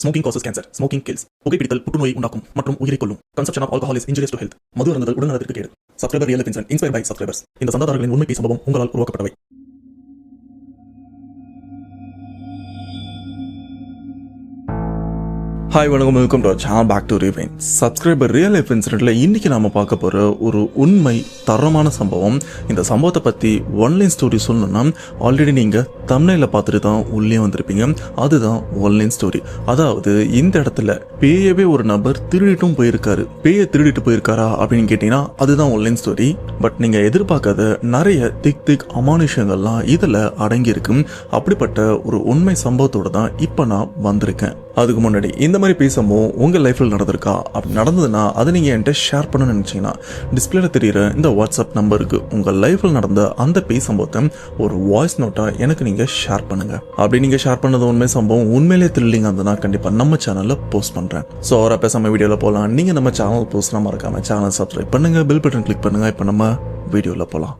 Smoking causes cancer. Smoking kills. புகைப்பிடித்தல் புற்றுநோயை உண்டாக்கும் மற்றும் உயிரை கொல்லும். Consumption of alcohol is injurious to health. மது அருந்துதல் உடல்நலத்திற்கு கேடு. Subscriber Real Life Incident inspired by subscribers. இந்த சந்தாதாரர்களின் உண்மை சம்பவம் உங்களால் உருவாக்கப்பட்டவை. ஹாய் வணக்கம், welcome to channel back to rewind. Subscriber real life இன்சிடென்ட்ல இன்னைக்கு நாம பார்க்க போற ஒரு உண்மை தரமான சம்பவம். இந்த சம்பவத்தை பத்தி ஒன்லைன் ஸ்டோரி சொல்லணும்னா ஆல்ரெடி நீங்க தம்ப்நெயில பார்த்துட்டு தான் உள்ளே வந்திருப்பீங்க. அதுதான் ஒன்லைன் ஸ்டோரி. அதாவது இந்த இடத்துல பேயவே ஒரு நபர் திருடிட்டும் போயிருக்காரு. பேயை திருடிட்டு போயிருக்காரா அப்படின்னு கேட்டீங்கன்னா அதுதான் ஒன்லைன் ஸ்டோரி. பட் நீங்க எதிர்பார்க்காத நிறைய திக் அமானுஷங்கள்லாம் இதுல அடங்கி இருக்கு. அப்படிப்பட்ட ஒரு உண்மை சம்பவத்தோட தான் இப்ப நான் வந்திருக்கேன். அதுக்கு முன்னாடி இந்த மாதிரி பேசும்போது உங்க லைஃப்ல நடந்திருக்கா, அப்படி நடந்ததுன்னா அதை நீங்க என்கிட்ட ஷேர் பண்ண நினைச்சீங்கன்னா டிஸ்பிளேல தெரியுற இந்த வாட்ஸ்அப் நம்பருக்கு உங்க லைஃப்ல நடந்த அந்த சம்பவத்தை ஒரு வாய்ஸ் நோட்டா எனக்கு நீங்க ஷேர் பண்ணுங்க. அப்படி நீங்க ஷேர் பண்ணது உண்மை சம்பவம் உண்மையிலே த்ரில்லிங்கா இருந்ததுன்னா கண்டிப்பா நம்ம சேனல்ல போஸ்ட் பண்றேன். ஸோ அவரை பேசாம வீடியோல போகலாம். நீங்க நம்ம சேனல் போஸ்ட் மறக்காம சேனல் சப்ஸ்கிரைப் பண்ணுங்க, பெல் பட்டன் கிளிக் பண்ணுங்க. இப்ப நம்ம வீடியோல போலாம்.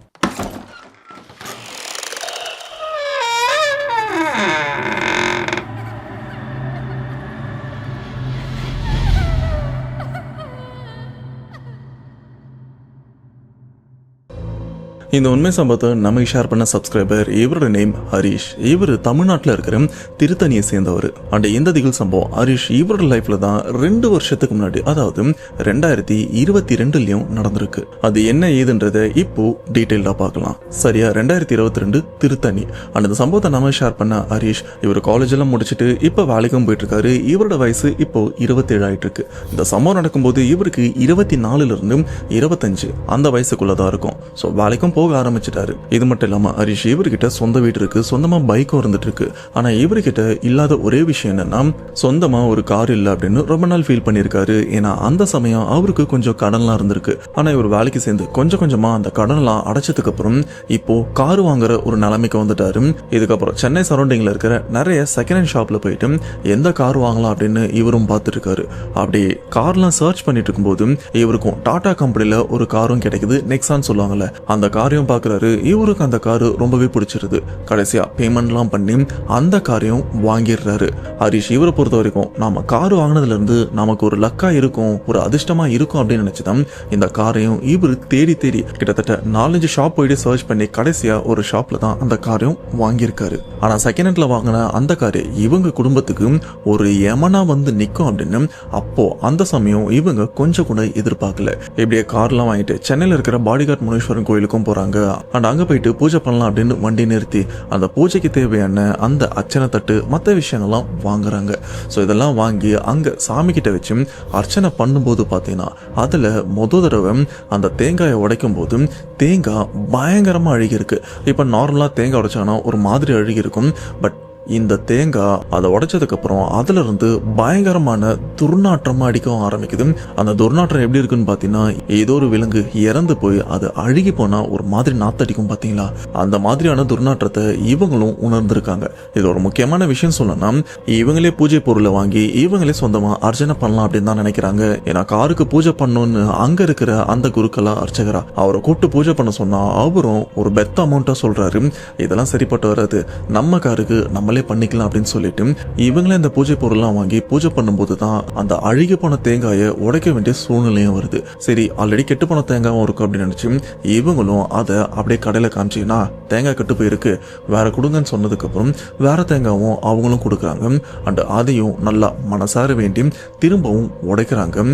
இந்த உண்மை சம்பவத்தை நமக்கு ஷேர் பண்ண சப்ஸ்கிரைபர், இவரோட நேம் ஹரிஷ். இவர் தமிழ்நாட்டில் இருக்கிற திருத்தணியை சேர்ந்தவர். அண்ட் இந்த திகில் சம்பவம் ஹரிஷ் இவரோட லைஃப்ல தான் 2 வருஷத்துக்கு முன்னாடி, அதாவது 2022 நடந்திருக்கு. அது என்ன ஏதுன்றதை இப்போ டீட்டெயில்டா பார்க்கலாம். சரியா 2022 திருத்தணி. அந்த சம்பவத்தை நம்ம ஷேர் பண்ண ஹரிஷ் இவர் காலேஜ் எல்லாம் முடிச்சுட்டு இப்போ வேலைக்கும் போயிட்டு இருக்காரு. இவரோட வயசு இப்போ 27 ஆயிட்டு இருக்கு. இந்த சம்பவம் நடக்கும்போது இவருக்கு 24 இருந்து 25 அந்த வயசுக்குள்ளதான் இருக்கும். ஸோ வேலைக்கும் போக ஆரம்பிச்சிட்டாரு. இது மட்டும் இல்லாம ஹரிஷ் இவர்கிட்ட சொந்த வீடு இருக்கு, சொந்தமா பைக்கும் இருந்துட்டு இருக்கு. ஆனா இவர்கிட்ட இல்லாத ஒரே விஷயம் என்னன்னா சொந்தமா ஒரு கார் இல்ல அப்படின்னு ரொம்ப நாள் ஃபீல் பண்ணிருக்காரு. ஏன்னா அந்த சமயம் அவருக்கு கொஞ்சம் கடன்லாம் இருந்திருக்கு. ஆனா இவர் வேலைக்கு சேர்ந்து கொஞ்சம் கொஞ்சமா அந்த கடன்லாம் அடைச்சதுக்கு அப்புறம் இப்போ கார் வாங்குற ஒரு நிலைமைக்கு வந்துட்டாரு. இதுக்கப்புறம் சென்னை சரௌண்டிங்ல இருக்கிற நிறைய செகண்ட் ஹேண்ட் ஷாப்ல போயிட்டு எந்த கார் வாங்கலாம் அப்படின்னு இவரும் பார்த்துட்டு இருக்காரு. அப்படி கார்லாம் சர்ச் பண்ணிட்டு இருக்கும்போது இவருக்கும் டாடா கம்பெனில ஒரு காரும் கிடைக்குது. நெக்ஸான்னு சொல்லுவாங்கல்ல, அந்த காரையும் பாக்குறாரு. இவருக்கு அந்த காரு ரொம்பவே பிடிச்சிருது. கடைசியா பேமெண்ட்லாம் பண்ணி அந்த காரையும் வாங்கிடுறாரு. ஹரிஷ் இவரை பொறுத்த வரைக்கும் நாம கார் வாங்கினதுல இருந்து நமக்கு ஒரு லக்கா இருக்கும், ஒரு அதிர்ஷ்டமா இருக்கும் அப்படின்னு நினைச்சுதான் இந்த காரையும் இவரு தேடி கிட்டத்தட்ட 4-5 ஷாப் போயிட்டு சர்ச் பண்ணி கடைசியா ஒரு ஷாப்ல தான் அந்த காரையும் வாங்கியிருக்காரு. ஆனா செகண்ட் ஹேண்ட்ல வாங்கின அந்த காரு இவங்க குடும்பத்துக்கு ஒரு யமனா வந்து நிக்கும் அப்படின்னு அப்போ அந்த சமயம் இவங்க கொஞ்சம் கூட எதிர்பார்க்கல. இப்படியே கார்லாம் வாங்கிட்டு சென்னையில இருக்கிற பாடிகார்ட் முனீஸ்வரன் கோயிலுக்கும் போறாங்க. அண்ட் அங்க போயிட்டு பூஜை பண்ணலாம் அப்படின்னு வண்டி நிறுத்தி அந்த பூஜைக்கு தேவையான அந்த அர்ச்சனை தட்டு மற்ற விஷயங்கள்லாம் வாங்குறாங்க. ஸோ இதெல்லாம் வாங்கி அங்க சாமி கிட்ட வச்சு அர்ச்சனை பண்ணும்போது பார்த்தீங்கன்னா அதுல முத தடவை அந்த தேங்காயை உடைக்கும் போது தேங்காய் பயங்கரமா அழுகி இருக்கு. இப்ப நார்மலா தேங்காய் உடைச்சாங்கன்னா ஒரு மாதிரி அழுகி இருக்கும். பட் இந்த தேங்காய் அதை உடைச்சதுக்கு அப்புறம் அதுல இருந்து பயங்கரமான துர்நாற்றமா அடிக்கவும் ஆரம்பிக்குது. அந்த துர்நாற்றம் எப்படி இருக்குன்னு பாத்தீங்கன்னா ஏதோ ஒரு விலங்கு இறந்து போய் அது அழுகி போனா ஒரு மாதிரி நாத்தடிக்கும் பாத்தீங்களா, அந்த மாதிரியான துர்நாற்றத்தை இவங்களும் உணர்ந்திருக்காங்க. இது ஒரு முக்கியமான விஷயம் சொல்லணும்னா இவங்களே பூஜை பொருளை வாங்கி இவங்களே சொந்தமா அர்ச்சனை பண்ணலாம் அப்படின்னு தான் நினைக்கிறாங்க. ஏன்னா காருக்கு பூஜை பண்ணணும்னு அங்க இருக்கிற அந்த குருக்களா அர்ச்சகரா அவரை கூப்பிட்டு பூஜை பண்ண சொன்னா அவரும் ஒரு பெத்த அமௌண்ட்டா சொல்றாரு. இதெல்லாம் சரிப்பட்டு வராது, நம்ம காருக்கு நம்மளே பண்ணிக்கலாம் அப்படின்னு சொல்லிட்டு இவங்களே இந்த பூஜை பொருள்லாம் வாங்கி பூஜை பண்ணும்போது தான் அந்த அழுகி போன தேங்காயை உடைக்க வேண்டிய சூழ்நிலையும் வருது. சரி, ஆல்ரெடி கெட்டு போன தேங்காயும் இருக்கும் அப்படின்னு நினைச்சு இவங்களும் அதை அப்படியே கடையில காமிச்சுன்னா தேங்காய் கெட்டு போயிருக்கு, வேற கொடுங்கன்னு சொன்னதுக்கு அப்புறம் வேற தேங்காயும் அவங்களும் கொடுக்குறாங்க. அண்ட் அதையும் நல்லா மனசார வேண்டி திரும்பவும் உடைக்கிறாங்க.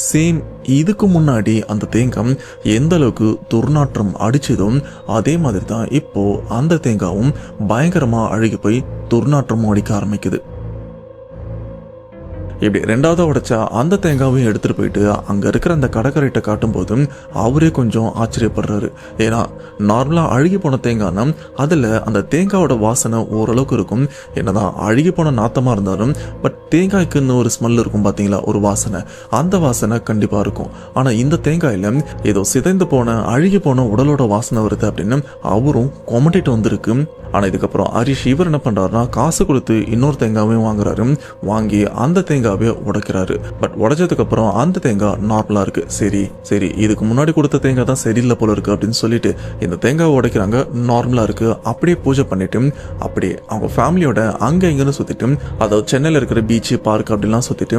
சேம் இதுக்கு முன்னாடி அந்த தேங்காய் எந்த அளவுக்கு துர்நாற்றம் அடிச்சதும் அதே மாதிரி தான் இப்போ அந்த தேங்காயும் பயங்கரமா அழுகி போய் துர்நாற்றமும் அடிக்க ஆரம்பிக்குது. இப்படி 2வது உடைச்சா அந்த தேங்காவையும் எடுத்துட்டு போயிட்டு அங்க இருக்கிற அந்த கடைக்காரிட்ட காட்டும் போது அவரே கொஞ்சம் ஆச்சரியப்படுறாரு. ஏன்னா நார்மலா அழுகி போன தேங்காய்னா அதுல அந்த தேங்காயோட வாசனை ஓரளவுக்கு இருக்கும். என்னதான் அழுகி போன நாத்தமா இருந்தாலும் பட் தேங்காய்க்குன்னு ஒரு ஸ்மெல் இருக்கும் பாத்தீங்களா, ஒரு வாசனை, அந்த வாசனை கண்டிப்பா இருக்கும். ஆனா இந்த தேங்காயில ஏதோ சிதைந்து போன அழுகி போன உடலோட வாசனை வருது அப்படின்னு அவரும் கொமட்டிட்டு வந்திருக்கு. ஆனா இதுக்கப்புறம் ஹரிஷ் இவர் என்ன பண்றாருன்னா காசு கொடுத்து இன்னொரு தேங்காவையும் வாங்குறாரு. வாங்கி அந்த தேங்காய் தேங்காவே உடைக்கிறாரு. பட் உடைச்சதுக்கு அப்புறம் அந்த தேங்காய் நார்மலா இருக்கு. சரி சரி இதுக்கு முன்னாடி கொடுத்த தேங்காய் தான் சரியில்லை போல இருக்கு அப்படின்னு சொல்லிட்டு இந்த தேங்காவை உடைக்கிறாங்க. நார்மலா இருக்கு. அப்படியே பூஜை பண்ணிட்டு அப்படியே அவங்க ஃபேமிலியோட அங்க இங்கன்னு சுத்திட்டு, அதாவது சென்னையில இருக்கிற பீச் பார்க் அப்படிலாம் சுத்திட்டு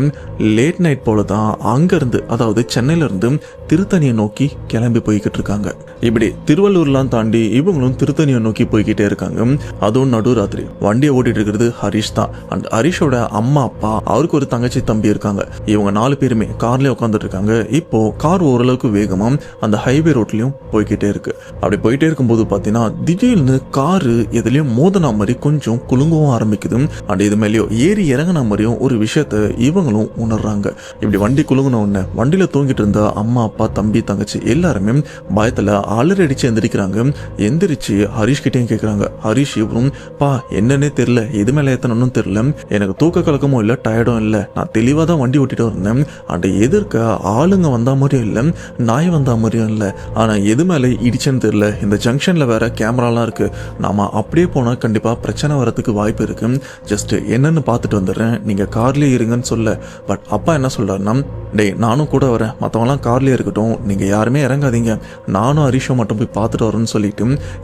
லேட் நைட் போல தான் அங்க இருந்து, அதாவது சென்னையில இருந்து திருத்தணியை நோக்கி கிளம்பி போய்கிட்டு இருக்காங்க. இப்படி திருவள்ளூர்லாம் தாண்டி இவங்களும் திருத்தணியை நோக்கி போய்கிட்டே இருக்காங்க. அதுவும் நடுராத்திரி. வண்டியை ஓட்டிட்டு இருக்கிறது ஹரிஷ் தான். அண்ட் ஹரிஷோட அம்மா அப்பா, அவருக்கு ஒரு தங்கச்சி தம்பி இருக்காங்க. இவங்க 4 பேருமே கார்லயே உட்காந்துட்டு இருக்காங்க. இப்போ கார் ஓரளவுக்கு வேகமா அந்த ஹைவே ரோட்லயும் போய்கிட்டே இருக்கு. அப்படி போயிட்டே இருக்கும்போது பாத்தீங்கன்னா திடீர்னு காரு எதுலயும் மோதனா மாதிரி கொஞ்சம் குலுங்கவும் ஆரம்பிக்குது. அண்ட் இது மேலேயோ ஏறி இறங்கின மாதிரியும் ஒரு விஷயத்த இவங்களும் உணர்றாங்க. இப்படி வண்டி குலுங்கின உடனே வண்டியில தூங்கிட்டு இருந்த அம்மா அப்பா தம்பி தங்கச்சி எல்லாருமே பயத்துல அலறி அடிச்சு எந்திரிக்கிறாங்க. எந்திரிச்சு ஹரிஷ் கிட்டையும் கேட்கறாங்க. ஹரிஷ் இவரும், பா என்னன்னே தெரியல, எது மேல ஏத்தணும்னு தெரியல, எனக்கு தூக்க கலக்கமும் இல்ல, டயர்டும் இல்ல, நான் தெளிவா தான் வண்டி ஓட்டிட்டு இருந்தேன். அண்ட் எதிர்க்க ஆளுங்க வந்தா மாதிரியும் இல்ல, நாய் வந்தா மாதிரியும் இல்ல, ஆனா எது மேல இடிச்சேன்னு தெரியல. இந்த ஜங்ஷன்ல வேற கேமராலாம் இருக்கு, நாம அப்படியே போனா கண்டிப்பா பிரச்சனை வரதுக்கு வாய்ப்பு இருக்கு, ஜஸ்ட் என்னன்னு பார்த்துட்டு வந்துடுறேன், நீங்க கார்லயே இருங்கன்னு சொல்ல. பட் அப்பா என்ன சொல்றாருன்னா, டேய் நானும் கூட வரேன், மற்றவங்களாம் கார்லயே இருக்கட்டும், நீங்க யாருமே இறங்காதீங்க, நானும் ஹரிஷும் மட்டும் போய் பார்த்துட்டு வரேன்னு சொல்லிட்டு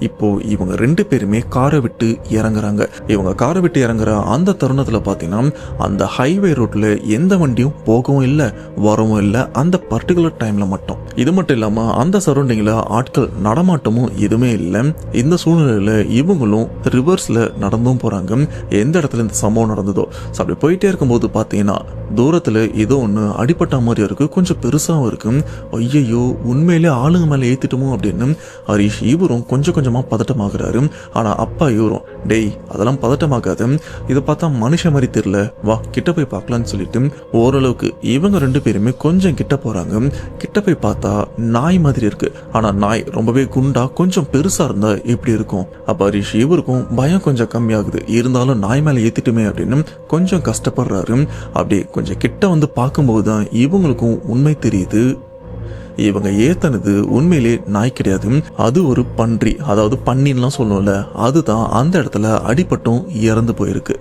இப்போ இவங்க 2 பேருமே காரை விட்டு இறங்குறாங்க. இவங்க காரை விட்டு இறங்குற அந்த தருணத்துல பாத்தீங்கன்னா அந்த ஹைவே ரோட்ல எந்த வண்டியும் போகவும் இல்லை வரவும் இல்லை அந்த பர்டிகுலர் டைம்ல மட்டும். இது மட்டும் இல்லாம அந்த சரௌண்டிங்ல ஆட்கள் நடமாட்டமும் எதுவுமே இல்லை. இந்த சூழ்நிலையில இவங்களும் ரிவர்ஸ்ல நடந்தும் போறாங்க எந்த இடத்துல இந்த சம்பவம் நடந்ததோ. அப்படி போயிட்டே இருக்கும்போது பாத்தீங்கன்னா தூரத்துல ஏதோ ஒண்ணு அடிபட்ட மாதிரி இருக்கு, கொஞ்சம் பெருசாவும் இருக்கு. ஐயோ உண்மையிலே ஆளுங்க மேல ஏத்திட்டோமோ அப்படின்னு ஹரிஷ் இவரும் கொஞ்சம் கொஞ்சமா பதட்டமாகறாரு. ஆனா அப்பா இவரும், டேய் அதெல்லாம் பதட்டமாகாது, இதை பார்த்தா மனுஷ மாதிரி தெரியல, வா கிட்ட போய் பார்க்கலான்னு சொல்லிட்டு ஓரளவுக்கு இவங்க 2 பேருமே கொஞ்சம் கிட்ட போறாங்க. கிட்ட போய் பார்த்தா நாய் மாதிரி இருக்கு. ஆனா நாய் ரொம்பவே குண்டா கொஞ்சம் பெருசா இருந்தா எப்படி இருக்கும். அப்ப ஹரிஷ் இவருக்கும் பயம் கொஞ்சம் கம்மியாகுது. இருந்தாலும் நாய் மேல ஏத்திட்டுமே அப்படின்னு கொஞ்சம் கஷ்டப்படுறாரு. அப்படியே கொஞ்சம் கிட்ட வந்து பார்க்கும்போது தான் இவங்களுக்கும் உண்மை தெரியுது. இவங்க ஏத்தனது உண்மையிலே நாய் கிடையாது, அது ஒரு பன்றி, அதாவது பன்னின்லாம் சொல்லுவோம்ல, அதுதான் அந்த இடத்துல அடிபட்டும் இறந்து போயிருக்கு.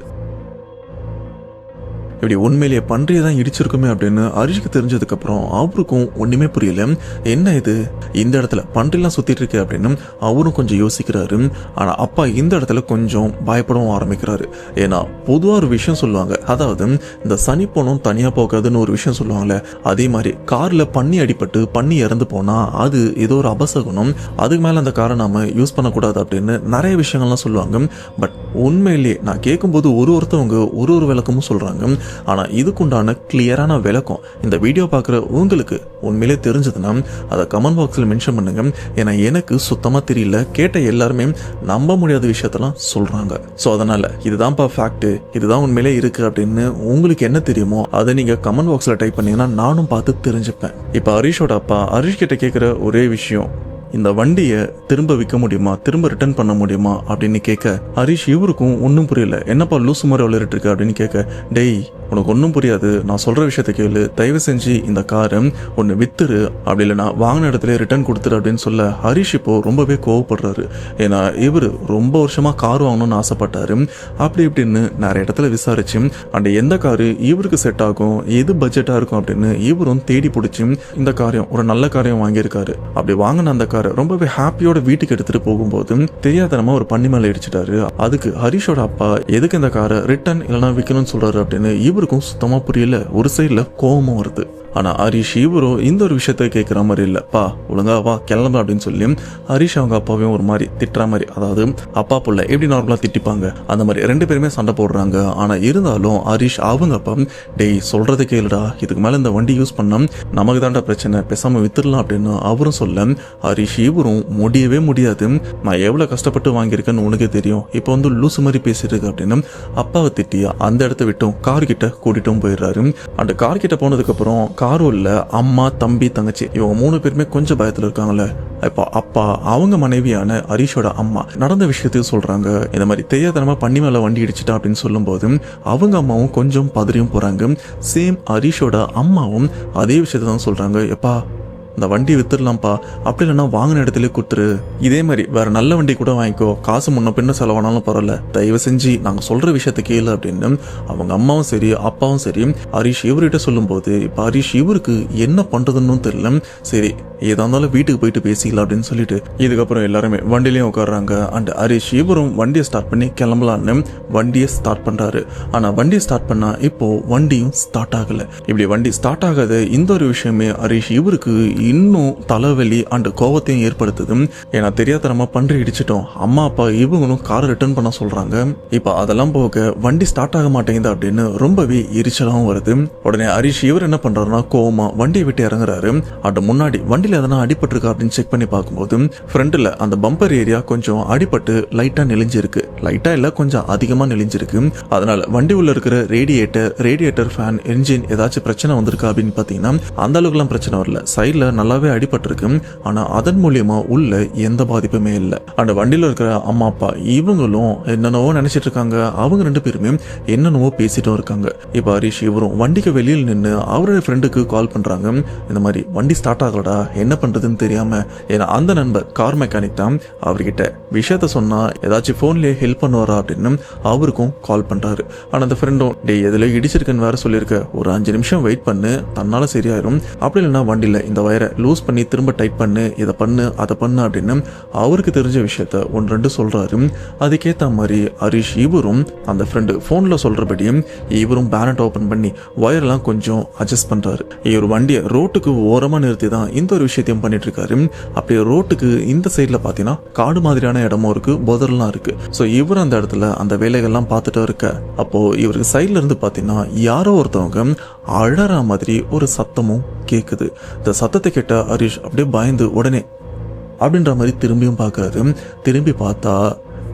இப்படி உண்மையிலேயே பன்றியை தான் இடிச்சிருக்குமே அப்படின்னு ஹரிஷ்க்கு தெரிஞ்சதுக்கு அப்புறம் அவருக்கும் ஒண்ணுமே புரியல. என்ன இது, இந்த இடத்துல பன்றிலாம் சுத்திட்டு இருக்கு அப்படின்னு அவரும் கொஞ்சம் யோசிக்கிறாரு. ஆனா அப்பா இந்த இடத்துல கொஞ்சம் பயப்படவும் ஆரம்பிக்கிறாரு. ஏன்னா பொதுவா ஒரு விஷயம் சொல்லுவாங்க, அதாவது இந்த சனி போனும் தனியா போகாதுன்னு ஒரு விஷயம் சொல்லுவாங்கல்ல, அதே மாதிரி கார்ல பன்னி அடிபட்டு பன்னி இறந்து போனா அது ஏதோ ஒரு அபசகுணம், அதுக்கு மேல அந்த காரை நாம யூஸ் பண்ணக்கூடாது அப்படின்னு நிறைய விஷயங்கள்லாம் சொல்லுவாங்க. பட் உண்மையிலேயே நான் கேட்கும்போது ஒருத்தவங்க ஒரு விளக்கமும் சொல்றாங்க. ஆனா இதுக்குண்டான கிளியரான விளக்கம் இந்த வீடியோ பார்க்குற உங்களுக்கு உண்மையிலே தெரிஞ்சதுன்னா அதை கமெண்ட் பாக்ஸில் மென்ஷன் பண்ணுங்க. ஏன்னா எனக்கு சுத்தமா தெரியல, கேட்ட எல்லாருமே நம்ப முடியாத விஷயத்தெல்லாம் சொல்றாங்க. ஸோ அதனால இதுதான்ப்பா ஃபேக்ட், இதுதான் உண்மையிலே இருக்கு அப்படின்னு உங்களுக்கு என்ன தெரியுமோ அதை நீங்க கமெண்ட் பாக்ஸில் டைப் பண்ணீங்கன்னா நானும் பார்த்து தெரிஞ்சுப்பேன். இப்போ ஹரிஷோட அப்பா ஹரிஷ் கிட்ட கேட்குற ஒரே விஷயம், இந்த வண்டியை திரும்ப விற்க முடியுமா, திரும்ப ரிட்டர்ன் பண்ண முடியுமா அப்படின்னு கேட்க ஹரிஷ் இவருக்கும் ஒன்றும் புரியல. என்னப்பா லூசு மாதிரி விளையாட்டு இருக்கு அப்படின்னு கேட்க, டேய் உனக்கு ஒன்றும் புரியாது, நான் சொல்ற விஷயத்த கேளு, தயவு செஞ்சு இந்த காரை ஒன்று வித்துரு, அப்படி இல்லைனா வாங்கின இடத்துல ரிட்டர்ன் கொடுத்துரு அப்படின்னு சொல்ல ஹரிஷ் இப்போ ரொம்பவே கோவப்படுறாரு. ஏன்னா இவர் ரொம்ப வருஷமா கார் வாங்கணும்னு ஆசைப்பட்டாரு. அப்படி இப்படின்னு நிறைய இடத்துல விசாரிச்சு அந்த எந்த காரு இவருக்கு செட் ஆகும், எது பட்ஜெட்டா இருக்கும் அப்படின்னு இவரும் தேடி பிடிச்சி இந்த காரியம் ஒரு நல்ல காரியம் வாங்கியிருக்காரு. அப்படி வாங்கின அந்த காரை ரொம்பவே ஹாப்பியோட வீட்டுக்கு எடுத்துட்டு போகும்போது தெரியாதனமா ஒரு பன்னி மேல இடிச்சிட்டாரு. அதுக்கு ஹரிஷோட அப்பா எதுக்கு இந்த காரை ரிட்டர்ன் இல்லைன்னா விற்கணும்னு சொல்றாரு அப்படின்னு இவருக்கும் சுத்தமா புரியல. ஒரு சைட்ல கோபமும் வருது. ஆனா ஹரிஷ் இவரோ இந்த ஒரு விஷயத்த கேட்கிற மாதிரி இல்லப்பா, ஒழுங்கா வா கிளம்ப அப்படின்னு சொல்லி ஹரிஷ் அவங்க அப்பாவையும் ஒரு மாதிரி திட்டுற மாதிரி, அதாவது அப்பா புள்ள எப்படி நார்மலா திட்டிப்பாங்க அந்த மாதிரி 2 பேருமே சண்டை போடுறாங்க. ஆனா இருந்தாலும் ஹரிஷ் அவங்க அப்பா, டேய் சொல்றது கேளுடா, இதுக்கு மேல இந்த வண்டி யூஸ் பண்ண நமக்கு தாண்டா பிரச்சனை, பேசாம வித்துடலாம் அப்படின்னு அவரும் சொல்ல ஹரிஷ் இவரும் முடியவே முடியாது, நான் எவ்வளவு கஷ்டப்பட்டு வாங்கியிருக்கேன்னு உனக்கே தெரியும், இப்போ வந்து லூசு மாதிரி பேசிட்டு இருக்கு அப்படின்னு அப்பாவை திட்டி அந்த இடத்த விட்டும் கார் கிட்ட கூட்டிட்டும் போயிடுறாரு. அந்த கார் கிட்ட போனதுக்கு அப்புறம் காரோல்ல அம்மா தம்பி தங்கச்சி இவங்க 3 பேருமே கொஞ்சம் பயத்துல இருக்காங்கல்ல. இப்போ அப்பா அவங்க மனைவியான ஹரிஷோட அம்மா நடந்த விஷயத்தையும் சொல்றாங்க. இந்த மாதிரி தெரியாதனமா பன்னி மேல வண்டி இடிச்சிட்டா அப்படின்னு சொல்லும் போது அவங்க அம்மாவும் கொஞ்சம் பதறியும் போறாங்க. சேம் ஹரிஷோட அம்மாவும் அதே விஷயத்த தான் சொல்றாங்க, எப்பா இந்த வண்டியை வித்துடலாம்ப்பா, அப்படி இல்லைன்னா வாங்கின இடத்துல கொடுத்துரு, இதே மாதிரி வேற நல்ல வண்டி கூட வாங்கிக்கோ, காசு முன்ன பின்ன செலவானாலும் பரவாயில்ல, தயவு செஞ்சு நாங்க சொல்ற விஷயத்த கேளு அப்படின்னு அவங்க அம்மாவும் சரி அப்பாவும் சரி ஹரிஷ் இவர்கிட்ட சொல்லும்போது இப்போ ஹரிஷ் இவருக்கு என்ன பண்றதுன்னு தெரியல. சரி ஏதா இருந்தாலும் வீட்டுக்கு போயிட்டு பேசிக்கலாம் அப்படின்னு சொல்லிட்டு இதுக்கப்புறம் எல்லாருமே வண்டிலையும் உட்காடுறாங்க. அண்ட் ஹரிஷ் இவரும் வண்டியை ஸ்டார்ட் பண்ணி கிளம்பலான்னு வண்டியை ஸ்டார்ட் பண்றாரு. ஆனா வண்டியை ஸ்டார்ட் பண்ணா இப்போ வண்டியும் ஸ்டார்ட் ஆகல. இப்படி வண்டி ஸ்டார்ட் ஆகாத இந்த ஒரு விஷயமே ஹரிஷ் இவருக்கு இன்னும் தலைவலி அண்ட் கோவத்தையும் ஏற்படுத்துது. ஏன்னா தெரியாதனமா பன்றி இடிச்சிட்டோம், அம்மா அப்பா இவங்களும் காரை ரிட்டர்ன் பண்ண சொல்றாங்க. இப்ப அதெல்லாம் போக வண்டி ஸ்டார்ட் ஆக மாட்டேங்குது அப்படின்னு ரொம்பவே எரிச்சலாகவும் வருது. உடனே ஹரிஷ் இவர் என்ன பண்றாருன்னா கோவமா வண்டியை விட்டு இறங்குறாரு. அது முன்னாடி வண்டியில எதனா அடிபட்டிருக்கா அப்படின்னு செக் பண்ணி பார்க்கும்போது ஃப்ரண்ட்ல அந்த பம்பர் ஏரியா கொஞ்சம் அடிபட்டு லைட்டா நெளிஞ்சிருக்கு. லைட்டா இல்ல, கொஞ்சம் அதிகமா நெளிஞ்சிருக்கு. அதனால வண்டி உள்ள இருக்கிற ரேடியேட்டர் ஃபேன் என்ஜின் ஏதாச்சும் பிரச்சனை வந்திருக்கா அப்படின்னு பாத்தீங்கன்னா அந்த அளவுக்குலாம் பிரச்சனை வரல. சைட்ல நல்லாவே அடிபட்டிருக்கு. ஆனா அதன் மூலியமா உள்ள எந்த பாதிப்புமே இல்லை. அந்த வண்டியில இருக்கிற அம்மா அப்பா இவங்களும் என்னென்னவோ நினைச்சிட்டு இருக்காங்க. அவங்க ரெண்டு பேருமே என்னென்னவோ பேசிட்டும் இருக்காங்க. இப்ப ஹரிஷ் இவரும் வண்டிக்கு வெளியில் நின்று அவருடைய ஃப்ரெண்டுக்கு கால் பண்றாங்க. இந்த மாதிரி வண்டி ஸ்டார்ட் ஆகலடா, என்ன பண்றதுன்னு தெரியாம. ஏன்னா அந்த நண்பர் கார் மெக்கானிக் தான். அவர்கிட்ட விஷயத்த சொன்னா ஏதாச்சும் போன்லயே ஹெல்ப் பண்ணுவாரா அப்படின்னு அவருக்கும் கால் பண்றாரு. ஆனா அந்த ஃப்ரெண்டும் டே எதுல இடிச்சிருக்குன்னு வேற சொல்லியிருக்க, ஒரு 5 நிமிஷம் வெயிட் பண்ணு, தன்னால சரியாயிரும், அப்படி இல்லைன்னா வண்டியில இந்த வயரை லூஸ் பண்ணி திரும்ப டைட் பண்ணு, இதை பண்ணு அதை பண்ணு அப்படின்னு அவருக்கு தெரிஞ்ச விஷயத்த 1-2 சொல்றாரு. அதுக்கேத்த மாதிரி ஹரிஷ் இவரும் அந்த ஃப்ரெண்டு போன்ல சொல்றபடியும் இவரும் பேனட் ஓபன் பண்ணி வயர்லாம் கொஞ்சம் அட்ஜஸ்ட் பண்றாரு. இவர் வண்டியை ரோட்டுக்கு ஓரமா நிறுத்தி தான் இந்த ஒரு விஷயத்தையும் பண்ணிட்டு இருக்காரு. அப்படியே ரோட்டுக்கு இந்த சைட்ல பாத்தீங்கன்னா காடு மாதிரியான இடமும் இருக்கு, புதர்லாம் இருக்கு. சோ இவர் அந்த இடத்துல அந்த வேலைகள்லாம் பார்த்துட்டு இருக்க அப்போ இவருக்கு சைட்ல இருந்து பாத்தீங்கன்னா யாரோ ஒருத்தவங்க அழற மாதிரி ஒரு சத்தமும் கேக்குது. இந்த சத்தத்தை கேட்ட ஹரிஷ் அப்படியே பயந்து உடனே அப்படின்ற மாதிரி திரும்பியும் பார்க்கறாரு. திரும்பி பார்த்தா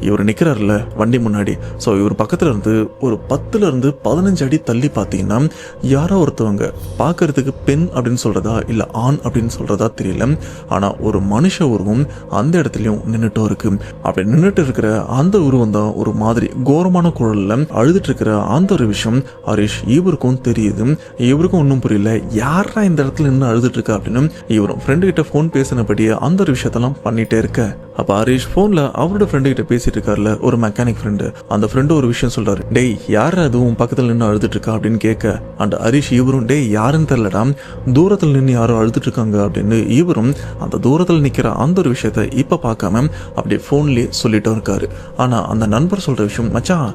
இவர் நிற்கிறாருல வண்டி முன்னாடி. ஸோ இவர் பக்கத்தில் இருந்து ஒரு 10-15 அடி தள்ளி பார்த்தீங்கன்னா யாரோ ஒருத்தவங்க பார்க்கறதுக்கு பெண் அப்படின்னு சொல்றதா இல்லை ஆண் அப்படின்னு சொல்றதா தெரியல, ஆனால் ஒரு மனுஷ உருவம் அந்த இடத்துலையும் நின்றுட்டும் இருக்கு. அப்படி நின்றுட்டு இருக்கிற அந்த உருவம் தான் ஒரு மாதிரி கோரமான குரல்ல அழுதுட்டு இருக்கிற அந்த ஒரு விஷயம் ஹரிஷ் இவருக்கும் தெரியுது. இவருக்கும் ஒன்றும் புரியல, யாரா இந்த இடத்துல நின்று அழுதுட்டு இருக்கா அப்படின்னு இவரும் ஃப்ரெண்டு கிட்ட ஃபோன் பேசினபடியே அந்த ஒரு விஷயத்தெல்லாம் பண்ணிட்டே இருக்க. அப்ப ஹரிஷ் போன்ல அவரோட ஃப்ரெண்டு கிட்ட பேசிட்டு இருக்காருல, ஒரு மெக்கானிக் ஃப்ரெண்டு. அந்த ஃப்ரெண்டு ஒரு விஷயம் சொல்றாரு, டேய் யார் அதுவும் பக்கத்துல நின்று அழுதுட்டு இருக்கா அப்படின்னு கேட்க அந்த ஹரிஷ் இவரும் டேய் யாருன்னு தெரியலடா, தூரத்துல நின்று யாரோ அழுதுட்டு இருக்காங்க அப்படின்னு இவரும் அந்த தூரத்துல நிக்கிற அந்த ஒரு விஷயத்த இப்ப பார்க்காம அப்படியே போன்லயே சொல்லிட்டும் இருக்காரு. ஆனா அந்த நண்பர் சொல்ற விஷயம், மச்சான்